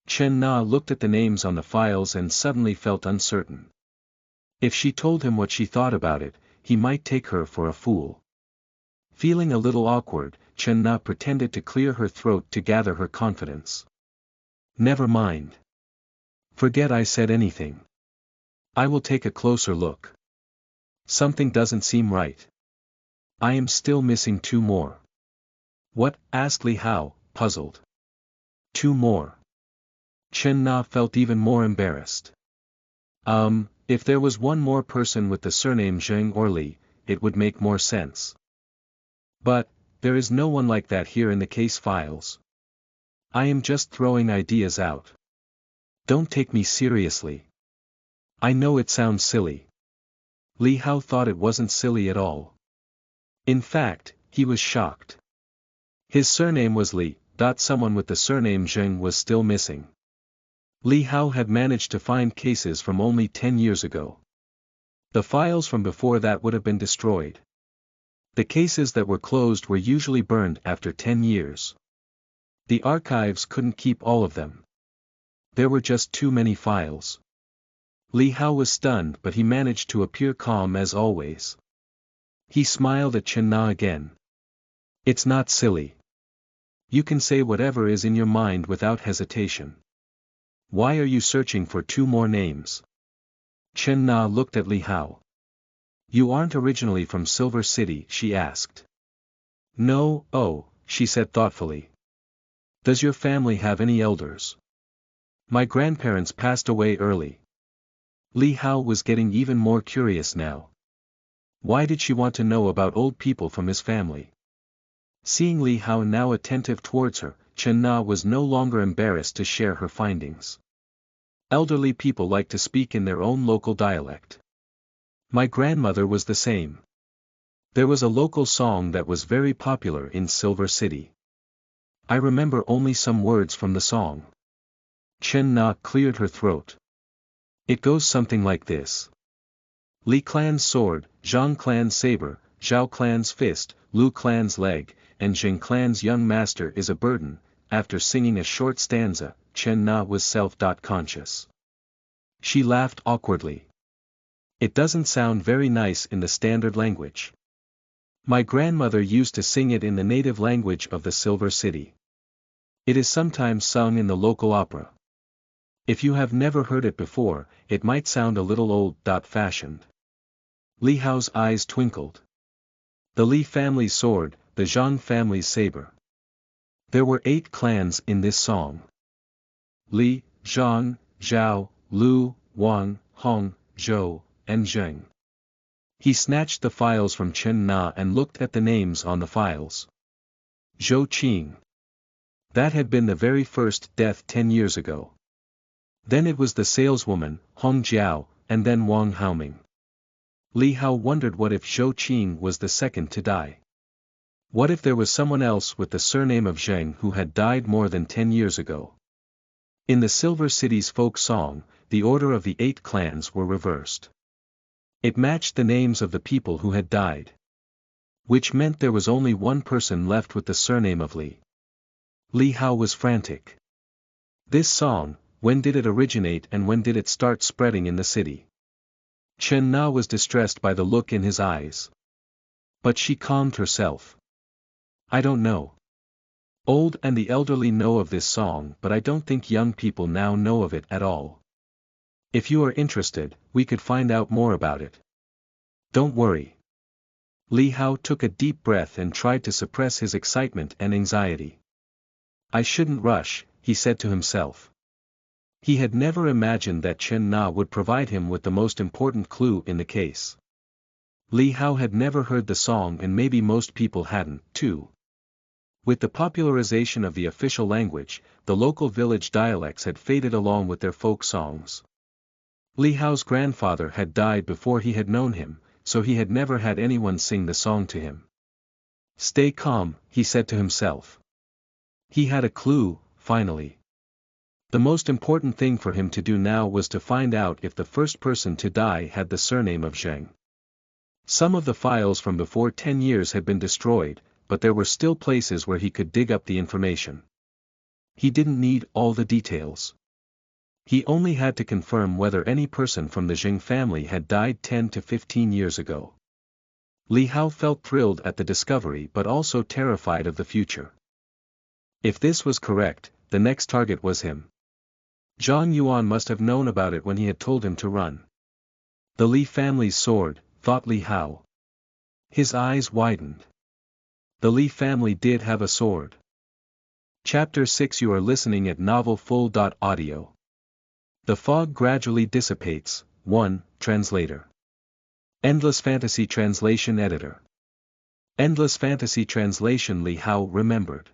Chen Na looked at the names on the files and suddenly felt uncertain. If she told him what she thought about it, he might take her for a fool. Feeling a little awkward, Chen Na pretended to clear her throat to gather her confidence. Never mind. Forget I said anything. I will take a closer look. Something doesn't seem right. I am still missing 2 more. What? Asked Li Hao, puzzled. 2 more. Chen Na felt even more embarrassed. If there was one more person with the surname Zheng or Li, it would make more sense. But, there is no one like that here in the case files. I am just throwing ideas out. Don't take me seriously. I know it sounds silly. Li Hao thought it wasn't silly at all. In fact, he was shocked. His surname was Li, someone with the surname Zheng was still missing. Li Hao had managed to find cases from only 10 years ago. The files from before that would have been destroyed. The cases that were closed were usually burned after 10 years. The archives couldn't keep all of them. There were just too many files. Li Hao was stunned, but he managed to appear calm as always. He smiled at Chen Na again. It's not silly. You can say whatever is in your mind without hesitation. Why are you searching for 2 more names? Chen Na looked at Li Hao. You aren't originally from Silver City, she asked. No, she said thoughtfully. Does your family have any elders? My grandparents passed away early. Li Hao was getting even more curious now. Why did she want to know about old people from his family? Seeing Li Hao now attentive towards her, Chen Na was no longer embarrassed to share her findings. Elderly people like to speak in their own local dialect. My grandmother was the same. There was a local song that was very popular in Silver City. I remember only some words from the song. Chen Na cleared her throat. It goes something like this. Li clan's sword, Zhang clan's saber, Zhao clan's fist, Lu clan's leg, and Jing clan's young master is a burden. After singing a short stanza, Chen Na was self-conscious. She laughed awkwardly. It doesn't sound very nice in the standard language. My grandmother used to sing it in the native language of the Silver City. It is sometimes sung in the local opera. If you have never heard it before, it might sound a little old-fashioned. Li Hao's eyes twinkled. The Li family's sword, the Zhang family's saber. There were 8 clans in this song. Li, Zhang, Zhao, Lu, Wang, Hong, Zhou, and Zheng. He snatched the files from Chen Na and looked at the names on the files. Zhou Qing. That had been the very first death 10 years ago. Then it was the saleswoman, Hong Jiao, and then Wang Haoming. Li Hao wondered what if Zhou Qing was the second to die. What if there was someone else with the surname of Zheng who had died more than 10 years ago? In the Silver City's folk song, the order of the 8 clans were reversed. It matched the names of the people who had died. Which meant there was only one person left with the surname of Li. Li Hao was frantic. This song, when did it originate and when did it start spreading in the city? Chen Na was distressed by the look in his eyes. But she calmed herself. I don't know. Old and the elderly know of this song, but I don't think young people now know of it at all. If you are interested, we could find out more about it. Don't worry. Li Hao took a deep breath and tried to suppress his excitement and anxiety. I shouldn't rush, he said to himself. He had never imagined that Chen Na would provide him with the most important clue in the case. Li Hao had never heard the song and maybe most people hadn't, too. With the popularization of the official language, the local village dialects had faded along with their folk songs. Li Hao's grandfather had died before he had known him, so he had never had anyone sing the song to him. Stay calm, he said to himself. He had a clue, finally. The most important thing for him to do now was to find out if the first person to die had the surname of Zheng. Some of the files from before 10 years had been destroyed, but there were still places where he could dig up the information. He didn't need all the details. He only had to confirm whether any person from the Jing family had died 10 to 15 years ago. Li Hao felt thrilled at the discovery but also terrified of the future. If this was correct, the next target was him. Zhang Yuan must have known about it when he had told him to run. The Li family's sword, thought Li Hao. His eyes widened. The Li family did have a sword. Chapter 6. You are listening at novelfull.audio. The fog gradually dissipates. 1. Translator. Endless Fantasy Translation Editor. Endless Fantasy Translation. Li Hao remembered.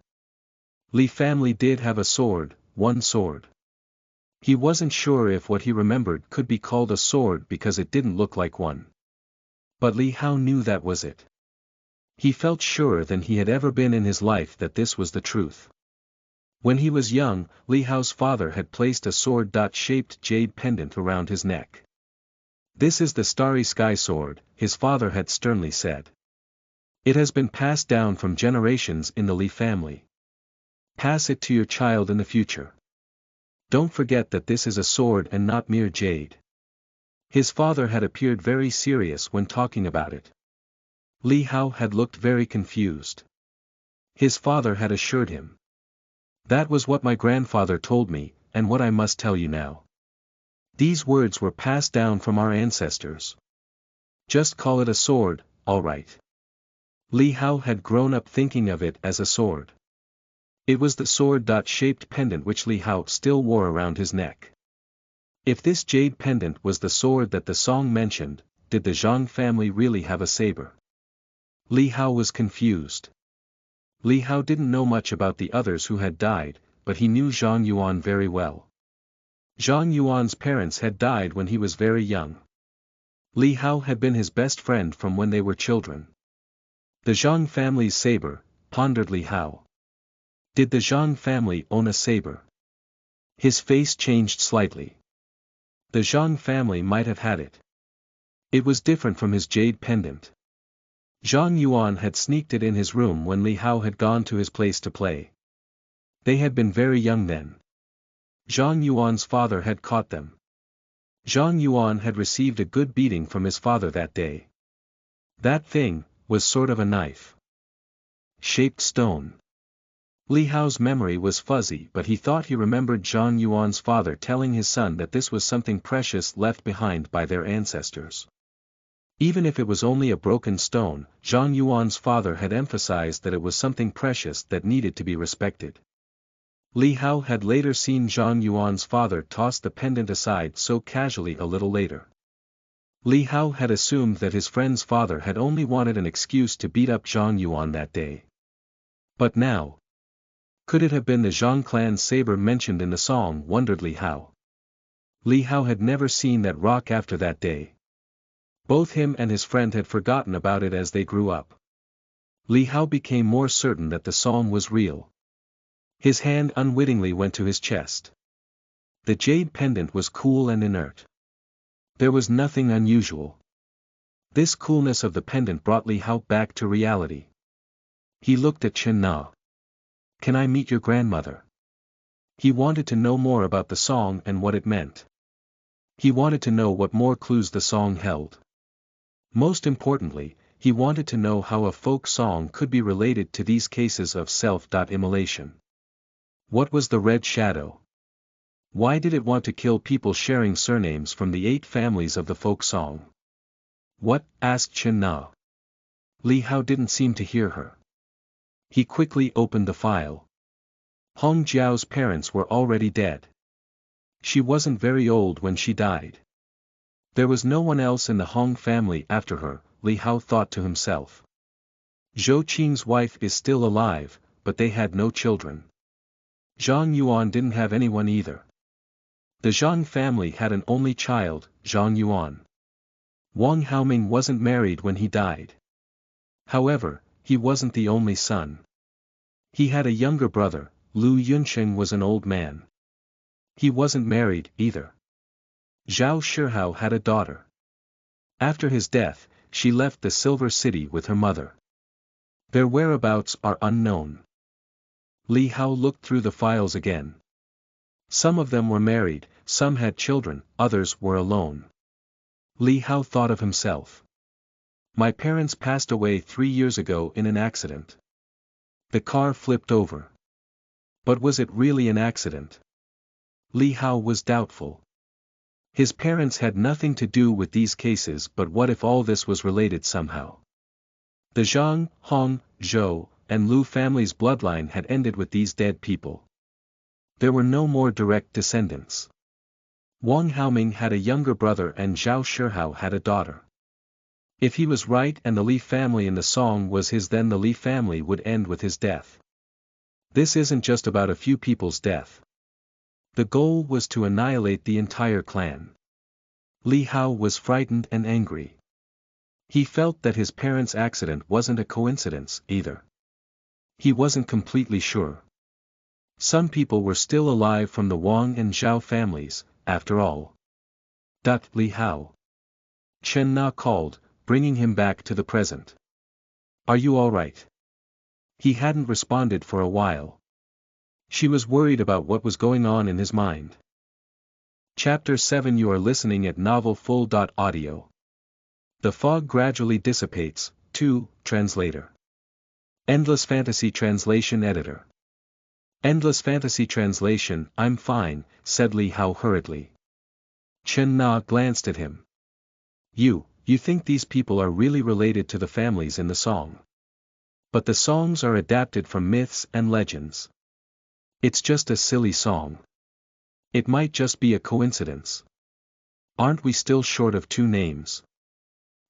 Li family did have a sword, one sword. He wasn't sure if what he remembered could be called a sword because it didn't look like one. But Li Hao knew that was it. He felt surer than he had ever been in his life that this was the truth. When he was young, Li Hao's father had placed a sword-shaped jade pendant around his neck. This is the Starry Sky Sword, his father had sternly said. It has been passed down from generations in the Li family. Pass it to your child in the future. Don't forget that this is a sword and not mere jade. His father had appeared very serious when talking about it. Li Hao had looked very confused. His father had assured him. That was what my grandfather told me, and what I must tell you now. These words were passed down from our ancestors. Just call it a sword, all right. Li Hao had grown up thinking of it as a sword. It was the sword-shaped pendant which Li Hao still wore around his neck. If this jade pendant was the sword that the song mentioned, did the Zhang family really have a saber? Li Hao was confused. Li Hao didn't know much about the others who had died, but he knew Zhang Yuan very well. Zhang Yuan's parents had died when he was very young. Li Hao had been his best friend from when they were children. The Zhang family's saber, pondered Li Hao. Did the Zhang family own a saber? His face changed slightly. The Zhang family might have had it. It was different from his jade pendant. Zhang Yuan had sneaked it in his room when Li Hao had gone to his place to play. They had been very young then. Zhang Yuan's father had caught them. Zhang Yuan had received a good beating from his father that day. That thing was sort of a knife-shaped stone. Li Hao's memory was fuzzy, but he thought he remembered Zhang Yuan's father telling his son that this was something precious left behind by their ancestors. Even if it was only a broken stone, Zhang Yuan's father had emphasized that it was something precious that needed to be respected. Li Hao had later seen Zhang Yuan's father toss the pendant aside so casually a little later. Li Hao had assumed that his friend's father had only wanted an excuse to beat up Zhang Yuan that day. But now, could it have been the Zhang clan's saber mentioned in the song, wondered Li Hao. Li Hao had never seen that rock after that day. Both him and his friend had forgotten about it as they grew up. Li Hao became more certain that the song was real. His hand unwittingly went to his chest. The jade pendant was cool and inert. There was nothing unusual. This coolness of the pendant brought Li Hao back to reality. He looked at Chen Na. "Can I meet your grandmother?" He wanted to know more about the song and what it meant. He wanted to know what more clues the song held. Most importantly, he wanted to know how a folk song could be related to these cases of self-immolation. What was the red shadow? Why did it want to kill people sharing surnames from the 8 families of the folk song? "What?" asked Chen Na. Li Hao didn't seem to hear her. He quickly opened the file. Hong Jiao's parents were already dead. She wasn't very old when she died. There was no one else in the Hong family after her, Li Hao thought to himself. Zhou Qing's wife is still alive, but they had no children. Zhang Yuan didn't have anyone either. The Zhang family had an only child, Zhang Yuan. Wang Haoming wasn't married when he died. However, he wasn't the only son. He had a younger brother. Lu Yunsheng was an old man. He wasn't married, either. Zhao Shihao had a daughter. After his death, she left the Silver City with her mother. Their whereabouts are unknown. Li Hao looked through the files again. Some of them were married, some had children, others were alone. Li Hao thought of himself. My parents passed away 3 years ago in an accident. The car flipped over. But was it really an accident? Li Hao was doubtful. His parents had nothing to do with these cases, but what if all this was related somehow? The Zhang, Hong, Zhou, and Lu families' bloodline had ended with these dead people. There were no more direct descendants. Wang Haoming had a younger brother and Zhao Shihao had a daughter. If he was right and the Li family in the song was his, then the Li family would end with his death. This isn't just about a few people's death. The goal was to annihilate the entire clan. Li Hao was frightened and angry. He felt that his parents' accident wasn't a coincidence, either. He wasn't completely sure. Some people were still alive from the Wang and Zhao families, after all. Li Hao. Chen Na called, bringing him back to the present. "Are you all right?" He hadn't responded for a while. She was worried about what was going on in his mind. Chapter 7. You are listening at novelfull.audio. The fog gradually dissipates. 2. Translator. Endless Fantasy Translation Editor. Endless Fantasy Translation. "I'm fine," said Li Hao hurriedly. Chen Na glanced at him. You think these people are really related to the families in the song. But the songs are adapted from myths and legends. It's just a silly song. It might just be a coincidence. Aren't we still short of 2 names?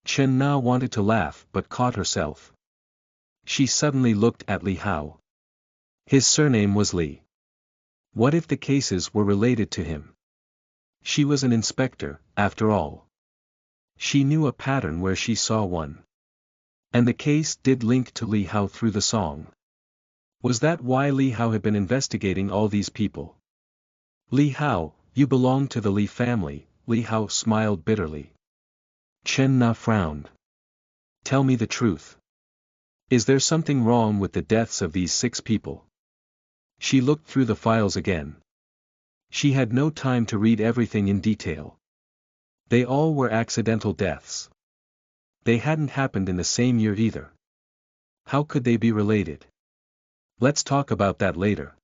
Chen Na wanted to laugh but caught herself. She suddenly looked at Li Hao. His surname was Li. What if the cases were related to him? She was an inspector, after all. She knew a pattern where she saw one. And the case did link to Li Hao through the song. Was that why Li Hao had been investigating all these people? Li Hao, you belong to the Li family, Li Hao smiled bitterly. Chen Na frowned. Tell me the truth. Is there something wrong with the deaths of these 6 people? She looked through the files again. She had no time to read everything in detail. They all were accidental deaths. They hadn't happened in the same year either. How could they be related? Let's talk about that later.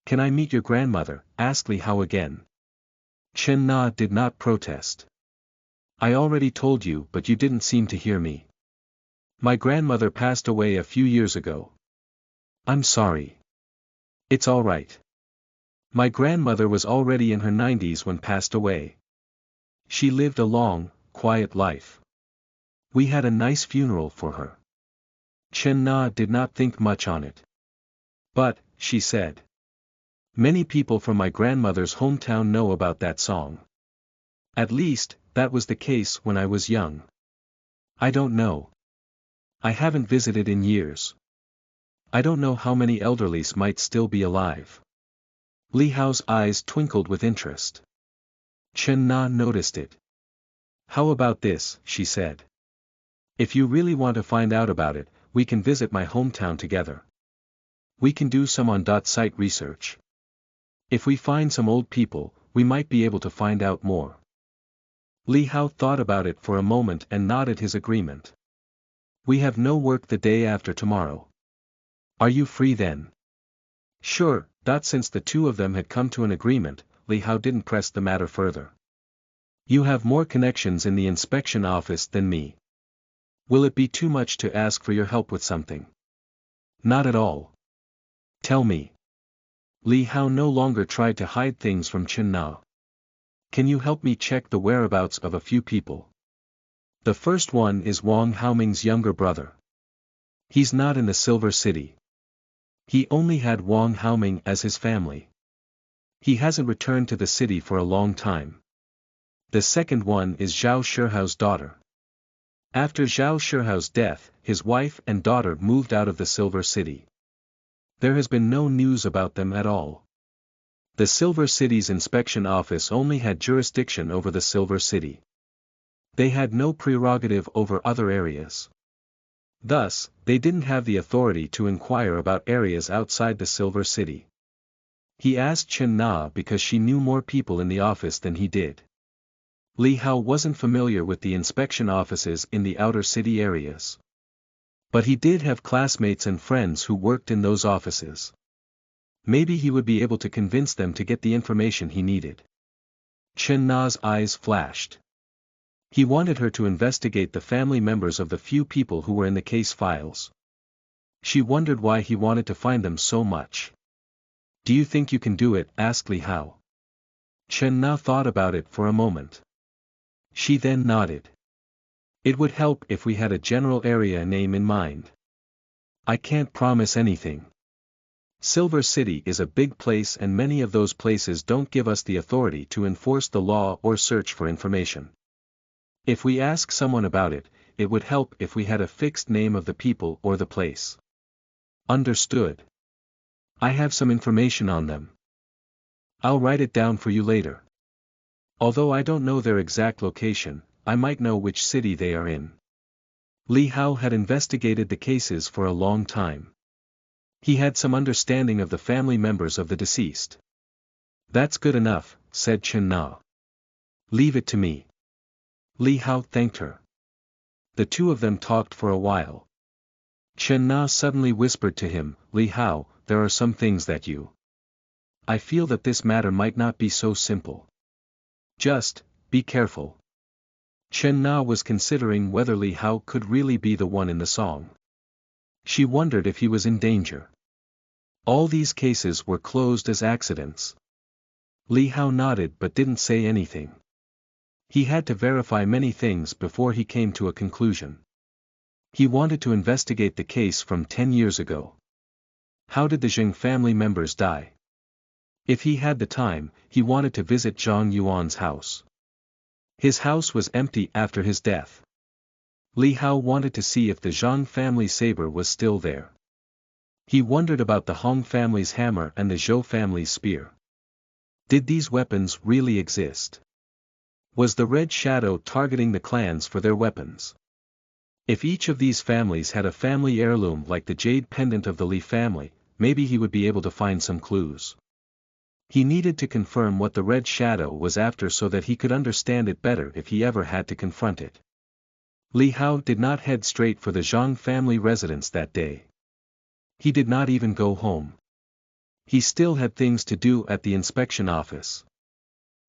Can I meet your grandmother? Asked Li Hao again. Chen Na did not protest. I already told you, but you didn't seem to hear me. My grandmother passed away a few years ago. I'm sorry. It's all right. My grandmother was already in her 90s when passed away. She lived a long, quiet life. We had a nice funeral for her. Chen Na did not think much on it. But, she said. Many people from my grandmother's hometown know about that song. At least, that was the case when I was young. I don't know. I haven't visited in years. I don't know how many elderlies might still be alive. Li Hao's eyes twinkled with interest. Chen Na noticed it. How about this, she said. If you really want to find out about it, we can visit my hometown together. We can do some on-site research. If we find some old people, we might be able to find out more. Li Hao thought about it for a moment and nodded his agreement. We have no work the day after tomorrow. Are you free then? Sure. Since the 2 of them had come to an agreement, Li Hao didn't press the matter further. You have more connections in the inspection office than me. Will it be too much to ask for your help with something? Not at all. Tell me. Li Hao no longer tried to hide things from Chen Na. Can you help me check the whereabouts of a few people? The first one is Wang Haoming's younger brother. He's not in the Silver City. He only had Wang Haoming as his family. He hasn't returned to the city for a long time. The second one is Zhao Shihao's daughter. After Zhao Shihao's death, his wife and daughter moved out of the Silver City. There has been no news about them at all. The Silver City's inspection office only had jurisdiction over the Silver City. They had no prerogative over other areas. Thus, they didn't have the authority to inquire about areas outside the Silver City. He asked Chen Na because she knew more people in the office than he did. Li Hao wasn't familiar with the inspection offices in the outer city areas. But he did have classmates and friends who worked in those offices. Maybe he would be able to convince them to get the information he needed. Chen Na's eyes flashed. He wanted her to investigate the family members of the few people who were in the case files. She wondered why he wanted to find them so much. Do you think you can do it? Asked Li Hao. Chen Na thought about it for a moment. She then nodded. It would help if we had a general area name in mind. I can't promise anything. Silver City is a big place and many of those places don't give us the authority to enforce the law or search for information. If we ask someone about it, it would help if we had a fixed name of the people or the place. Understood. I have some information on them. I'll write it down for you later. Although I don't know their exact location, I might know which city they are in. Li Hao had investigated the cases for a long time. He had some understanding of the family members of the deceased. That's good enough, said Chen Na. Leave it to me. Li Hao thanked her. The 2 of them talked for a while. Chen Na suddenly whispered to him, Li Hao, there are some things that you. I feel that this matter might not be so simple. Just, be careful. Chen Na was considering whether Li Hao could really be the one in the song. She wondered if he was in danger. All these cases were closed as accidents. Li Hao nodded but didn't say anything. He had to verify many things before he came to a conclusion. He wanted to investigate the case from 10 years ago. How did the Zheng family members die? If he had the time, he wanted to visit Zhang Yuan's house. His house was empty after his death. Li Hao wanted to see if the Zhang family saber was still there. He wondered about the Hong family's hammer and the Zhou family's spear. Did these weapons really exist? Was the Red Shadow targeting the clans for their weapons? If each of these families had a family heirloom like the jade pendant of the Lee family, maybe he would be able to find some clues. He needed to confirm what the Red Shadow was after so that he could understand it better if he ever had to confront it. Li Hao did not head straight for the Zhang family residence that day. He did not even go home. He still had things to do at the inspection office.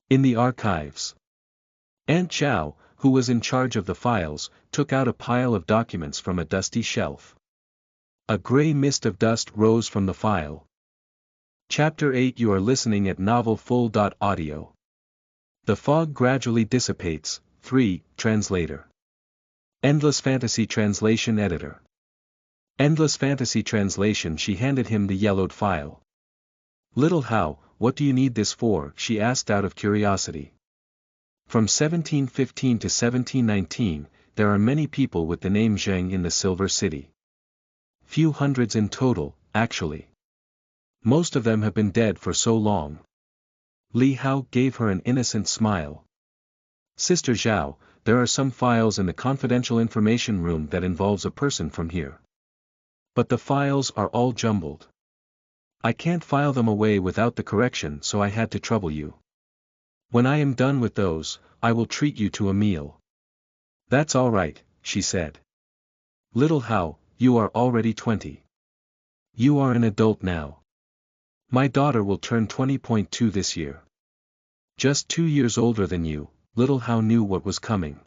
In the archives, Aunt Zhao, who was in charge of the files, took out a pile of documents from a dusty shelf. A gray mist of dust rose from the file. Chapter 8. You are listening at novelfull.audio. The fog gradually dissipates. 3. Translator. Endless Fantasy Translation Editor. Endless Fantasy Translation. She handed him the yellowed file. Little Hao, what do you need this for? She asked out of curiosity. From 1715 to 1719, there are many people with the name Zheng in the Silver City. Few hundreds in total, actually. Most of them have been dead for so long. Li Hao gave her an innocent smile. Sister Zhao, there are some files in the confidential information room that involves a person from here. But the files are all jumbled. I can't file them away without the correction, so I had to trouble you. When I am done with those, I will treat you to a meal. That's all right, she said. Little Hao, you are already 20. You are an adult now. My daughter will turn 20.2 this year. Just 2 years older than you. Little Hao knew what was coming.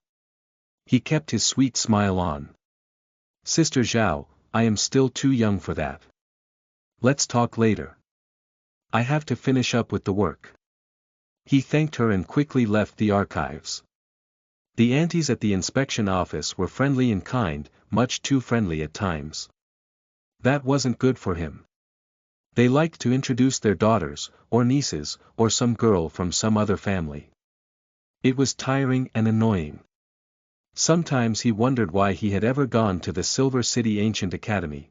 He kept his sweet smile on. Sister Zhao, I am still too young for that. Let's talk later. I have to finish up with the work. He thanked her and quickly left the archives. The aunties at the inspection office were friendly and kind, much too friendly at times. That wasn't good for him. They liked to introduce their daughters, or nieces, or some girl from some other family. It was tiring and annoying. Sometimes he wondered why he had ever gone to the Silver City Ancient Academy.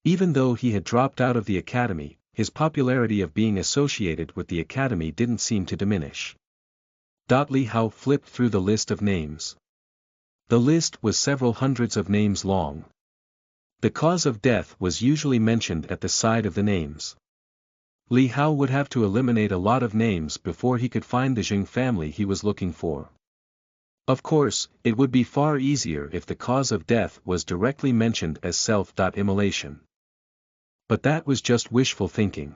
Even though he had dropped out of the academy, his popularity of being associated with the academy didn't seem to diminish. Li Hao flipped through the list of names. The list was several hundreds of names long. The cause of death was usually mentioned at the side of the names. Li Hao would have to eliminate a lot of names before he could find the Zheng family he was looking for. Of course, it would be far easier if the cause of death was directly mentioned as self-immolation. But that was just wishful thinking.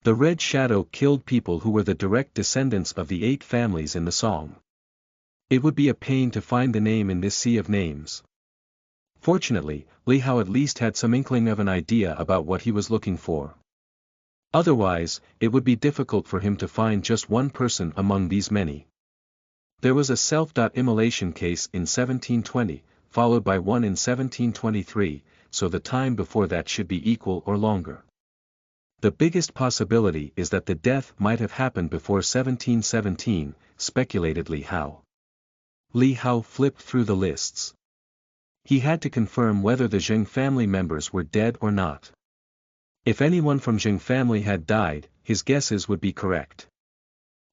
The Red Shadow killed people who were the direct descendants of the 8 families in the song. It would be a pain to find the name in this sea of names. Fortunately, Li Hao at least had some inkling of an idea about what he was looking for. Otherwise, it would be difficult for him to find just one person among these many. There was a self-immolation case in 1720, followed by one in 1723, so the time before that should be equal or longer. The biggest possibility is that the death might have happened before 1717, speculated Li Hao. Li Hao flipped through the lists. He had to confirm whether the Zheng family members were dead or not. If anyone from Zheng family had died, his guesses would be correct.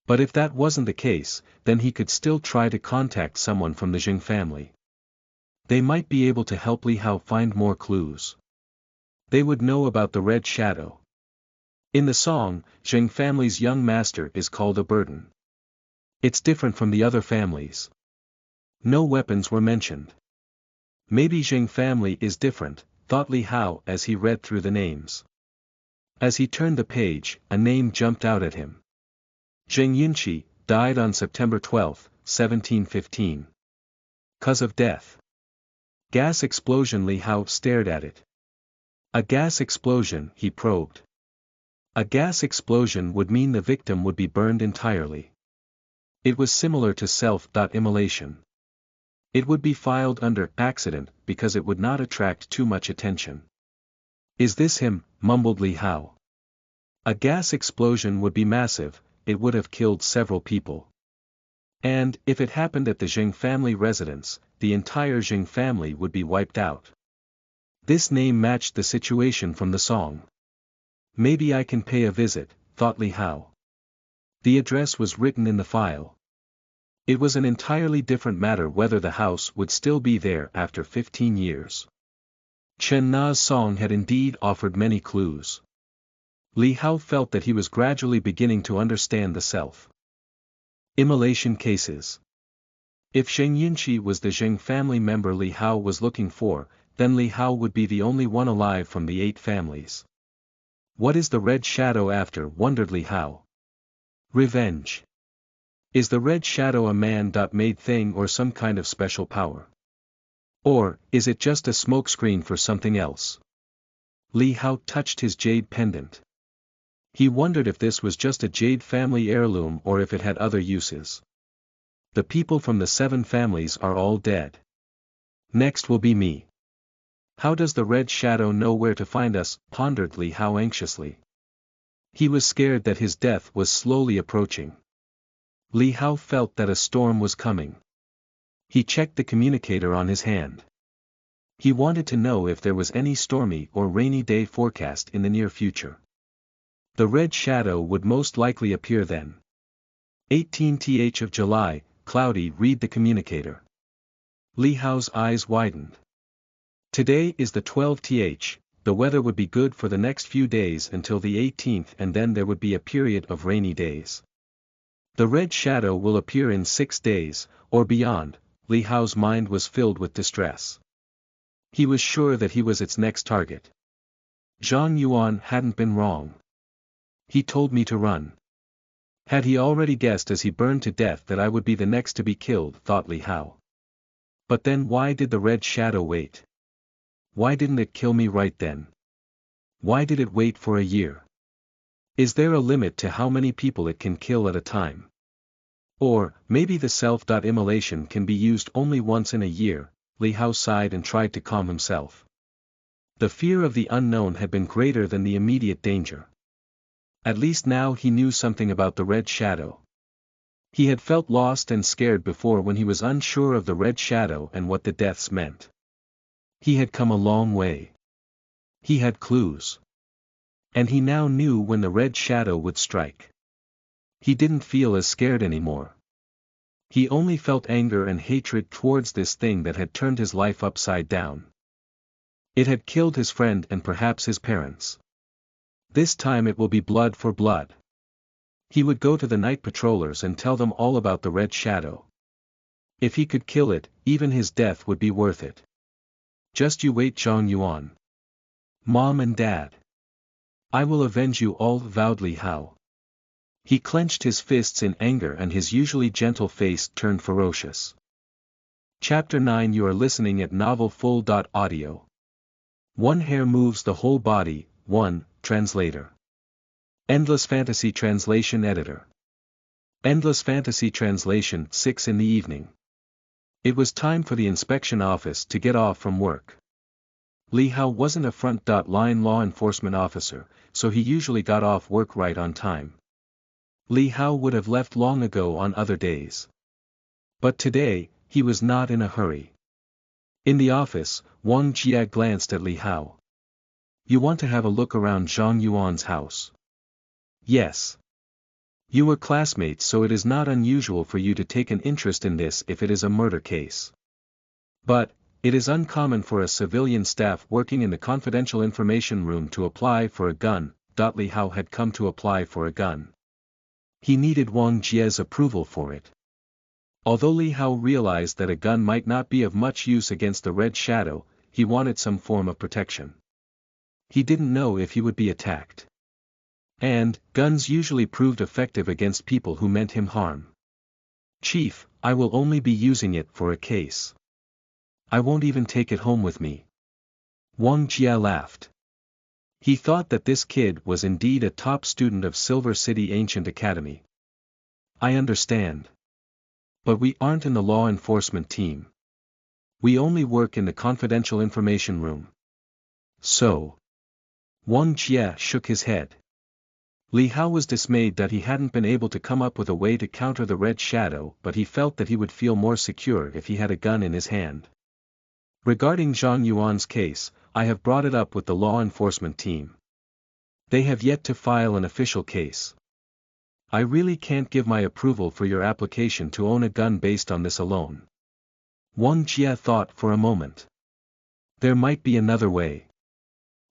But if that wasn't the case, then he could still try to contact someone from the Zheng family. They might be able to help Li Hao find more clues. They would know about the Red Shadow. In the song, Zheng family's young master is called a burden. It's different from the other families. No weapons were mentioned. Maybe Zheng family is different, thought Li Hao as he read through the names. As he turned the page, a name jumped out at him. Zheng Yunqi, died on September 12, 1715. Cause of death. Gas explosion. Li Hao stared at it. A gas explosion, he probed. A gas explosion would mean the victim would be burned entirely. It was similar to self-immolation. It would be filed under accident because it would not attract too much attention. Is this him? Mumbled Li Hao. A gas explosion would be massive, it would have killed several people. And, if it happened at the Zheng family residence, the entire Zheng family would be wiped out. This name matched the situation from the song. Maybe I can pay a visit, thought Li Hao. The address was written in the file. It was an entirely different matter whether the house would still be there after 15 years. Chen Na's song had indeed offered many clues. Li Hao felt that he was gradually beginning to understand the self-immolation cases. If Sheng Yunqi was the Zheng family member Li Hao was looking for, then Li Hao would be the only one alive from the 8 families. What is the red shadow after? Wondered Li Hao. Revenge. Is the red shadow a man-made thing or some kind of special power? Or, is it just a smokescreen for something else? Li Hao touched his jade pendant. He wondered if this was just a jade family heirloom or if it had other uses. The people from the 7 families are all dead. Next will be me. How does the red shadow know where to find us? Pondered Li Hao anxiously. He was scared that his death was slowly approaching. Li Hao felt that a storm was coming. He checked the communicator on his hand. He wanted to know if there was any stormy or rainy day forecast in the near future. The red shadow would most likely appear then. 18th of July, cloudy. Read the communicator. Li Hao's eyes widened. Today is the 12th, the weather would be good for the next few days until the 18th and then there would be a period of rainy days. The red shadow will appear in 6 days, or beyond. Li Hao's mind was filled with distress. He was sure that he was its next target. Zhang Yuan hadn't been wrong. He told me to run. Had he already guessed as he burned to death that I would be the next to be killed? Thought Li Hao. But then why did the red shadow wait? Why didn't it kill me right then? Why did it wait for a year? Is there a limit to how many people it can kill at a time? Or, maybe the self-immolation can be used only once in a year. Li Hao sighed and tried to calm himself. The fear of the unknown had been greater than the immediate danger. At least now he knew something about the red shadow. He had felt lost and scared before when he was unsure of the red shadow and what the deaths meant. He had come a long way. He had clues. And he now knew when the red shadow would strike. He didn't feel as scared anymore. He only felt anger and hatred towards this thing that had turned his life upside down. It had killed his friend and perhaps his parents. This time it will be blood for blood. He would go to the night patrollers and tell them all about the red shadow. If he could kill it, even his death would be worth it. Just you wait, Zhang Yuan. Mom and Dad. I will avenge you all, vowed Li Hao. He clenched his fists in anger and his usually gentle face turned ferocious. Chapter 9. You are listening at novelfull.audio. One hair moves the whole body. 1. Translator. Endless Fantasy Translation Editor. Endless Fantasy Translation. 6 in the evening. It was time for the inspection office to get off from work. Li Hao wasn't a front-line law enforcement officer, so he usually got off work right on time. Li Hao would have left long ago on other days. But today, he was not in a hurry. In the office, Wang Jia glanced at Li Hao. You want to have a look around Zhang Yuan's house? Yes. You were classmates, so it is not unusual for you to take an interest in this if it is a murder case. But, it is uncommon for a civilian staff working in the confidential information room to apply for a gun. Li Hao had come to apply for a gun. He needed Wang Jia's approval for it. Although Li Hao realized that a gun might not be of much use against the red shadow, he wanted some form of protection. He didn't know if he would be attacked. And, guns usually proved effective against people who meant him harm. Chief, I will only be using it for a case. I won't even take it home with me. Wang Jia laughed. He thought that this kid was indeed a top student of Silver City Ancient Academy. I understand. But we aren't in the law enforcement team. We only work in the confidential information room. So. Wang Jia shook his head. Li Hao was dismayed that he hadn't been able to come up with a way to counter the red shadow, but he felt that he would feel more secure if he had a gun in his hand. Regarding Zhang Yuan's case, I have brought it up with the law enforcement team. They have yet to file an official case. I really can't give my approval for your application to own a gun based on this alone. Wang Jie thought for a moment. There might be another way.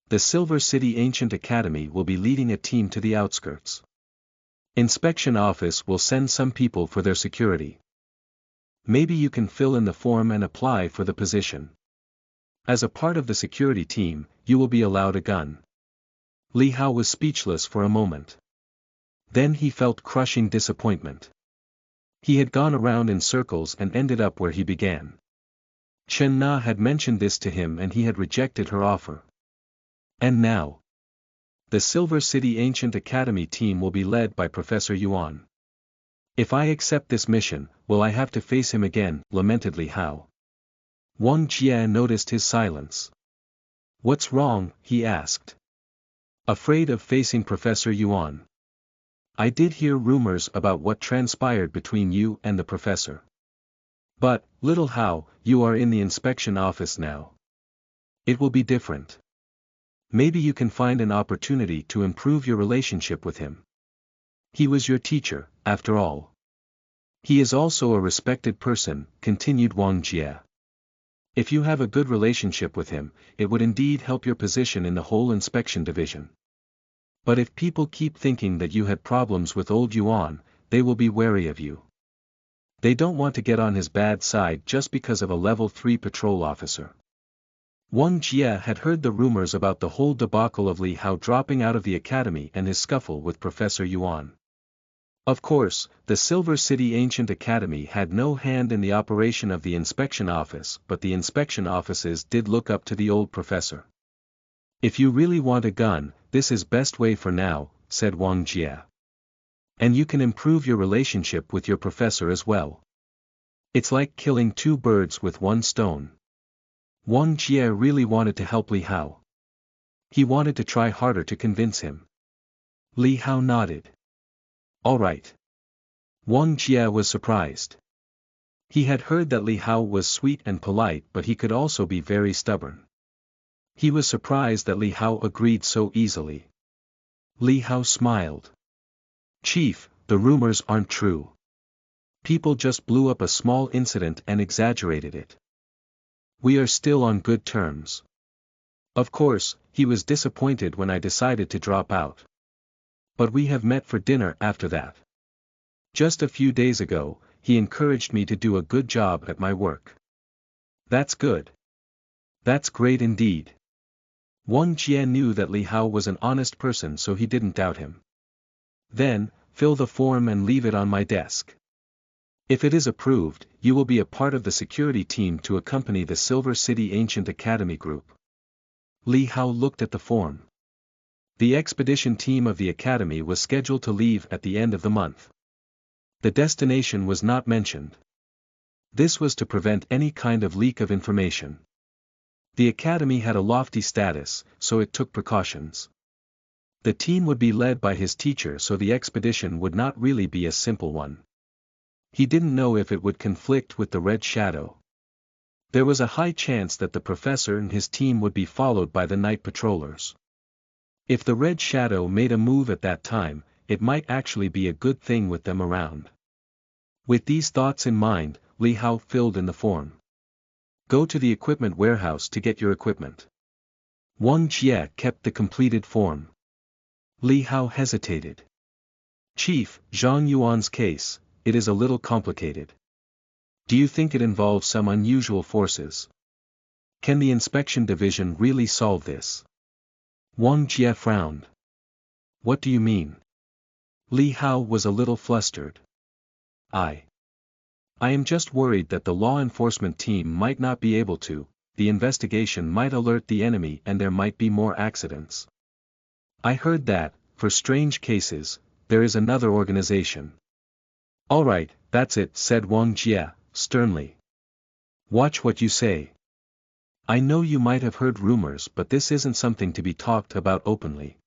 The Silver City Ancient Academy will be leading a team to the outskirts. Inspection office will send some people for their security. Maybe you can fill in the form and apply for the position. As a part of the security team, you will be allowed a gun. Li Hao was speechless for a moment. Then he felt crushing disappointment. He had gone around in circles and ended up where he began. Chen Na had mentioned this to him and he had rejected her offer. And now, the Silver City Ancient Academy team will be led by Professor Yuan. If I accept this mission, will I have to face him again? Lamented Li Hao. Wang Jie noticed his silence. What's wrong? He asked. Afraid of facing Professor Yuan. I did hear rumors about what transpired between you and the professor. But, little Hao, you are in the inspection office now. It will be different. Maybe you can find an opportunity to improve your relationship with him. He was your teacher, after all. He is also a respected person, continued Wang Jie. If you have a good relationship with him, it would indeed help your position in the whole inspection division. But if people keep thinking that you had problems with old Yuan, they will be wary of you. They don't want to get on his bad side just because of a level 3 patrol officer. Wang Jie had heard the rumors about the whole debacle of Li Hao dropping out of the academy and his scuffle with Professor Yuan. Of course, the Silver City Ancient Academy had no hand in the operation of the inspection office, but the inspection offices did look up to the old professor. If you really want a gun, this is best way for now, said Wang Jie. And you can improve your relationship with your professor as well. It's like killing two birds with one stone. Wang Jie really wanted to help Li Hao. He wanted to try harder to convince him. Li Hao nodded. All right. Wang Jie was surprised. He had heard that Li Hao was sweet and polite, but he could also be very stubborn. He was surprised that Li Hao agreed so easily. Li Hao smiled. Chief, the rumors aren't true. People just blew up a small incident and exaggerated it. We are still on good terms. Of course, he was disappointed when I decided to drop out. But we have met for dinner after that. Just a few days ago, he encouraged me to do a good job at my work. That's good. That's great indeed. Wang Jie knew that Li Hao was an honest person, so he didn't doubt him. Then, fill the form and leave it on my desk. If it is approved, you will be a part of the security team to accompany the Silver City Ancient Academy group. Li Hao looked at the form. The expedition team of the academy was scheduled to leave at the end of the month. The destination was not mentioned. This was to prevent any kind of leak of information. The academy had a lofty status, so it took precautions. The team would be led by his teacher, so the expedition would not really be a simple one. He didn't know if it would conflict with the Red Shadow. There was a high chance that the professor and his team would be followed by the night patrollers. If the Red Shadow made a move at that time, it might actually be a good thing with them around. With these thoughts in mind, Li Hao filled in the form. Go to the equipment warehouse to get your equipment. Wang Jie kept the completed form. Li Hao hesitated. Chief, Zhang Yuan's case, it is a little complicated. Do you think it involves some unusual forces? Can the inspection division really solve this? Wang Jie frowned. What do you mean? Li Hao was a little flustered. I am just worried that the law enforcement team might not be able to, the investigation might alert the enemy and there might be more accidents. I heard that, for strange cases, there is another organization. Alright, that's it, said Wang Jie, sternly. Watch what you say. I know you might have heard rumors, but this isn't something to be talked about openly.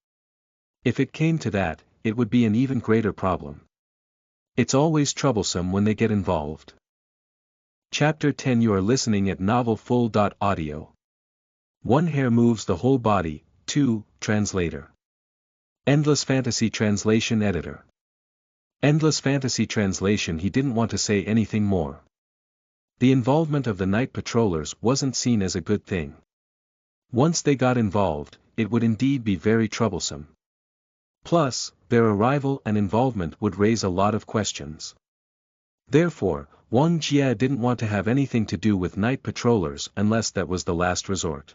If it came to that, it would be an even greater problem. It's always troublesome when they get involved. Chapter 10. You are listening at novelfull.audio. 1 Hair moves the whole body. 2, Translator. Endless Fantasy Translation Editor. Endless fantasy translation. He didn't want to say anything more. The involvement of the night patrollers wasn't seen as a good thing. Once they got involved, it would indeed be very troublesome. Plus, their arrival and involvement would raise a lot of questions. Therefore, Wang Jie didn't want to have anything to do with night patrollers unless that was the last resort.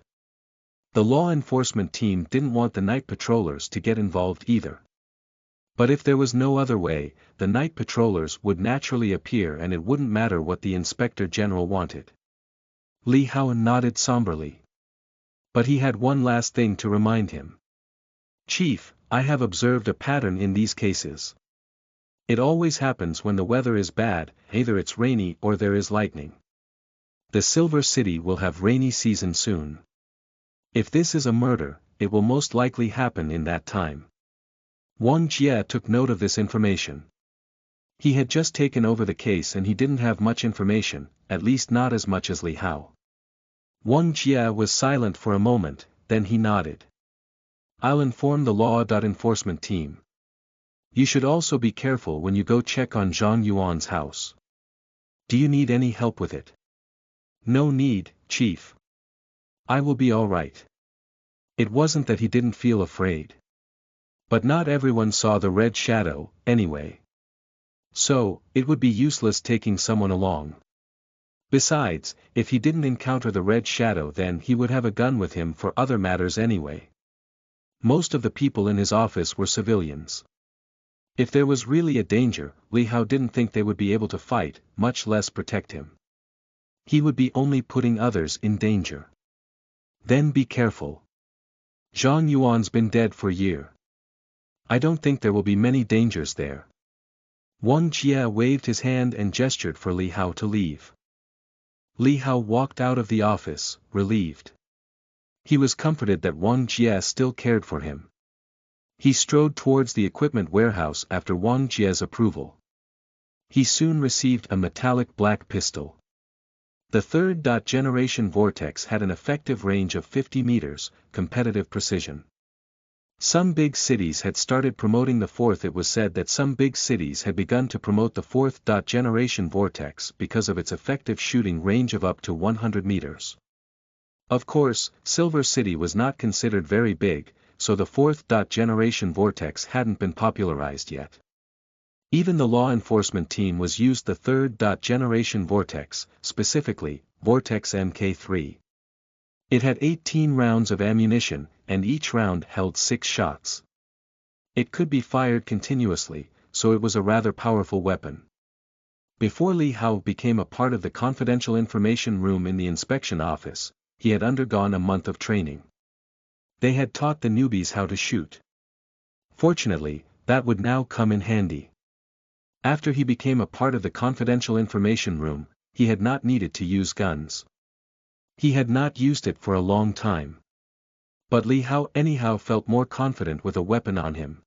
The law enforcement team didn't want the night patrollers to get involved either. But if there was no other way, the night patrollers would naturally appear and it wouldn't matter what the Inspector General wanted. Li Hao nodded somberly. But he had one last thing to remind him. Chief, I have observed a pattern in these cases. It always happens when the weather is bad, either it's rainy or there is lightning. The Silver City will have rainy season soon. If this is a murder, it will most likely happen in that time. Wang Jie took note of this information. He had just taken over the case and he didn't have much information, at least not as much as Li Hao. Wang Jie was silent for a moment, then he nodded. I'll inform the law enforcement team. You should also be careful when you go check on Zhang Yuan's house. Do you need any help with it? No need, Chief. I will be all right. It wasn't that he didn't feel afraid. But not everyone saw the red shadow, anyway. So, it would be useless taking someone along. Besides, if he didn't encounter the red shadow then he would have a gun with him for other matters anyway. Most of the people in his office were civilians. If there was really a danger, Li Hao didn't think they would be able to fight, much less protect him. He would be only putting others in danger. Then be careful. Zhang Yuan's been dead for a year. I don't think there will be many dangers there. Wang Jie waved his hand and gestured for Li Hao to leave. Li Hao walked out of the office, relieved. He was comforted that Wang Jie still cared for him. He strode towards the equipment warehouse after Wang Jie's approval. He soon received a metallic black pistol. The third-generation Vortex had an effective range of 50 meters, competitive precision. Some big cities had started promoting the fourth. It was said that some big cities had begun to promote the fourth-generation Vortex because of its effective shooting range of up to 100 meters. Of course, Silver City was not considered very big, so the fourth-generation Vortex hadn't been popularized yet. Even the law enforcement team was used the third-generation Vortex, specifically, Vortex Mk3. It had 18 rounds of ammunition, and each round held 6 shots. It could be fired continuously, so it was a rather powerful weapon. Before Li Hao became a part of the confidential information room in the inspection office, he had undergone a month of training. They had taught the newbies how to shoot. Fortunately, that would now come in handy. After he became a part of the confidential information room, he had not needed to use guns. He had not used it for a long time. But Li Hao anyhow felt more confident with a weapon on him.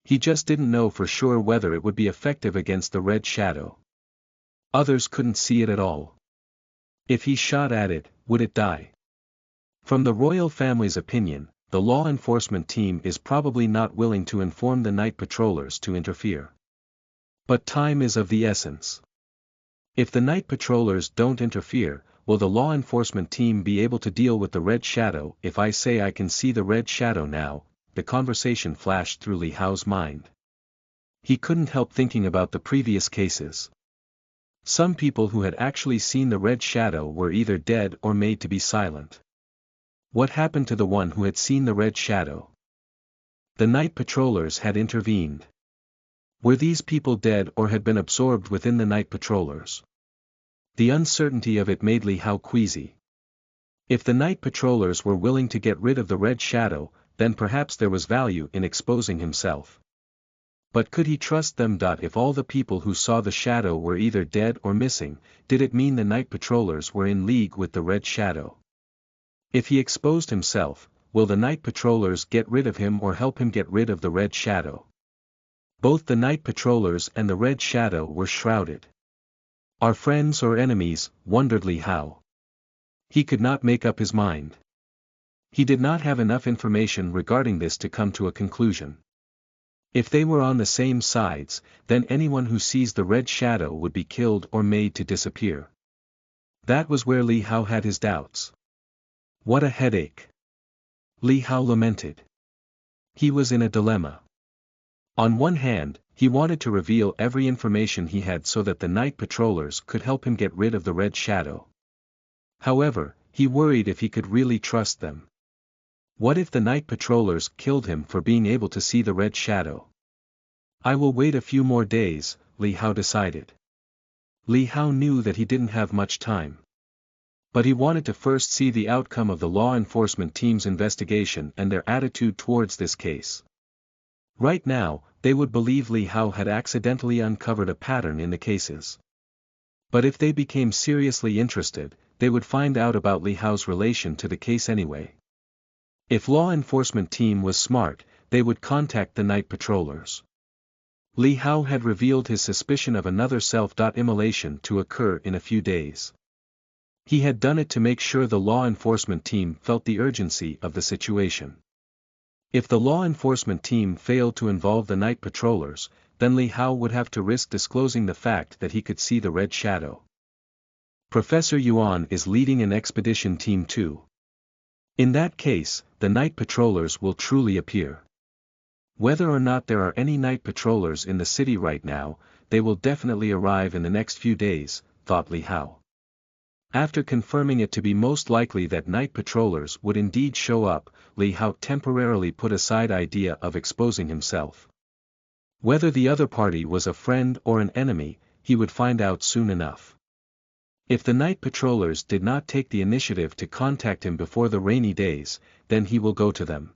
He just didn't know for sure whether it would be effective against the red shadow. Others couldn't see it at all. If he shot at it, would it die? From the royal family's opinion, the law enforcement team is probably not willing to inform the night patrollers to interfere. But time is of the essence. If the night patrollers don't interfere, will the law enforcement team be able to deal with the red shadow? If I say I can see the red shadow now, the conversation flashed through Li Hao's mind. He couldn't help thinking about the previous cases. Some people who had actually seen the red shadow were either dead or made to be silent. What happened to the one who had seen the red shadow? The night patrollers had intervened. Were these people dead or had been absorbed within the night patrollers? The uncertainty of it made Li Hao queasy. If the night patrollers were willing to get rid of the red shadow, then perhaps there was value in exposing himself. But could he trust them? If all the people who saw the shadow were either dead or missing, did it mean the night patrollers were in league with the red shadow? If he exposed himself, will the night patrollers get rid of him or help him get rid of the red shadow? Both the night patrollers and the red shadow were shrouded. Are friends or enemies? Wondered Li Hao. He could not make up his mind. He did not have enough information regarding this to come to a conclusion. If they were on the same sides, then anyone who sees the red shadow would be killed or made to disappear. That was where Li Hao had his doubts. What a headache! Li Hao lamented. He was in a dilemma. On one hand, he wanted to reveal every information he had so that the night patrollers could help him get rid of the red shadow. However, he worried if he could really trust them. What if the night patrollers killed him for being able to see the red shadow? I will wait a few more days, Li Hao decided. Li Hao knew that he didn't have much time. But he wanted to first see the outcome of the law enforcement team's investigation and their attitude towards this case. Right now, they would believe Li Hao had accidentally uncovered a pattern in the cases. But if they became seriously interested, they would find out about Li Hao's relation to the case anyway. If law enforcement team was smart, they would contact the night patrollers. Li Hao had revealed his suspicion of another self-immolation to occur in a few days. He had done it to make sure the law enforcement team felt the urgency of the situation. If the law enforcement team failed to involve the night patrollers, then Li Hao would have to risk disclosing the fact that he could see the red shadow. Professor Yuan is leading an expedition team too. In that case, the night patrollers will truly appear. Whether or not there are any night patrollers in the city right now, they will definitely arrive in the next few days, thought Li Hao. After confirming it to be most likely that night patrollers would indeed show up, Li Hao temporarily put aside idea of exposing himself. Whether the other party was a friend or an enemy, he would find out soon enough. If the night patrollers did not take the initiative to contact him before the rainy days, then he will go to them.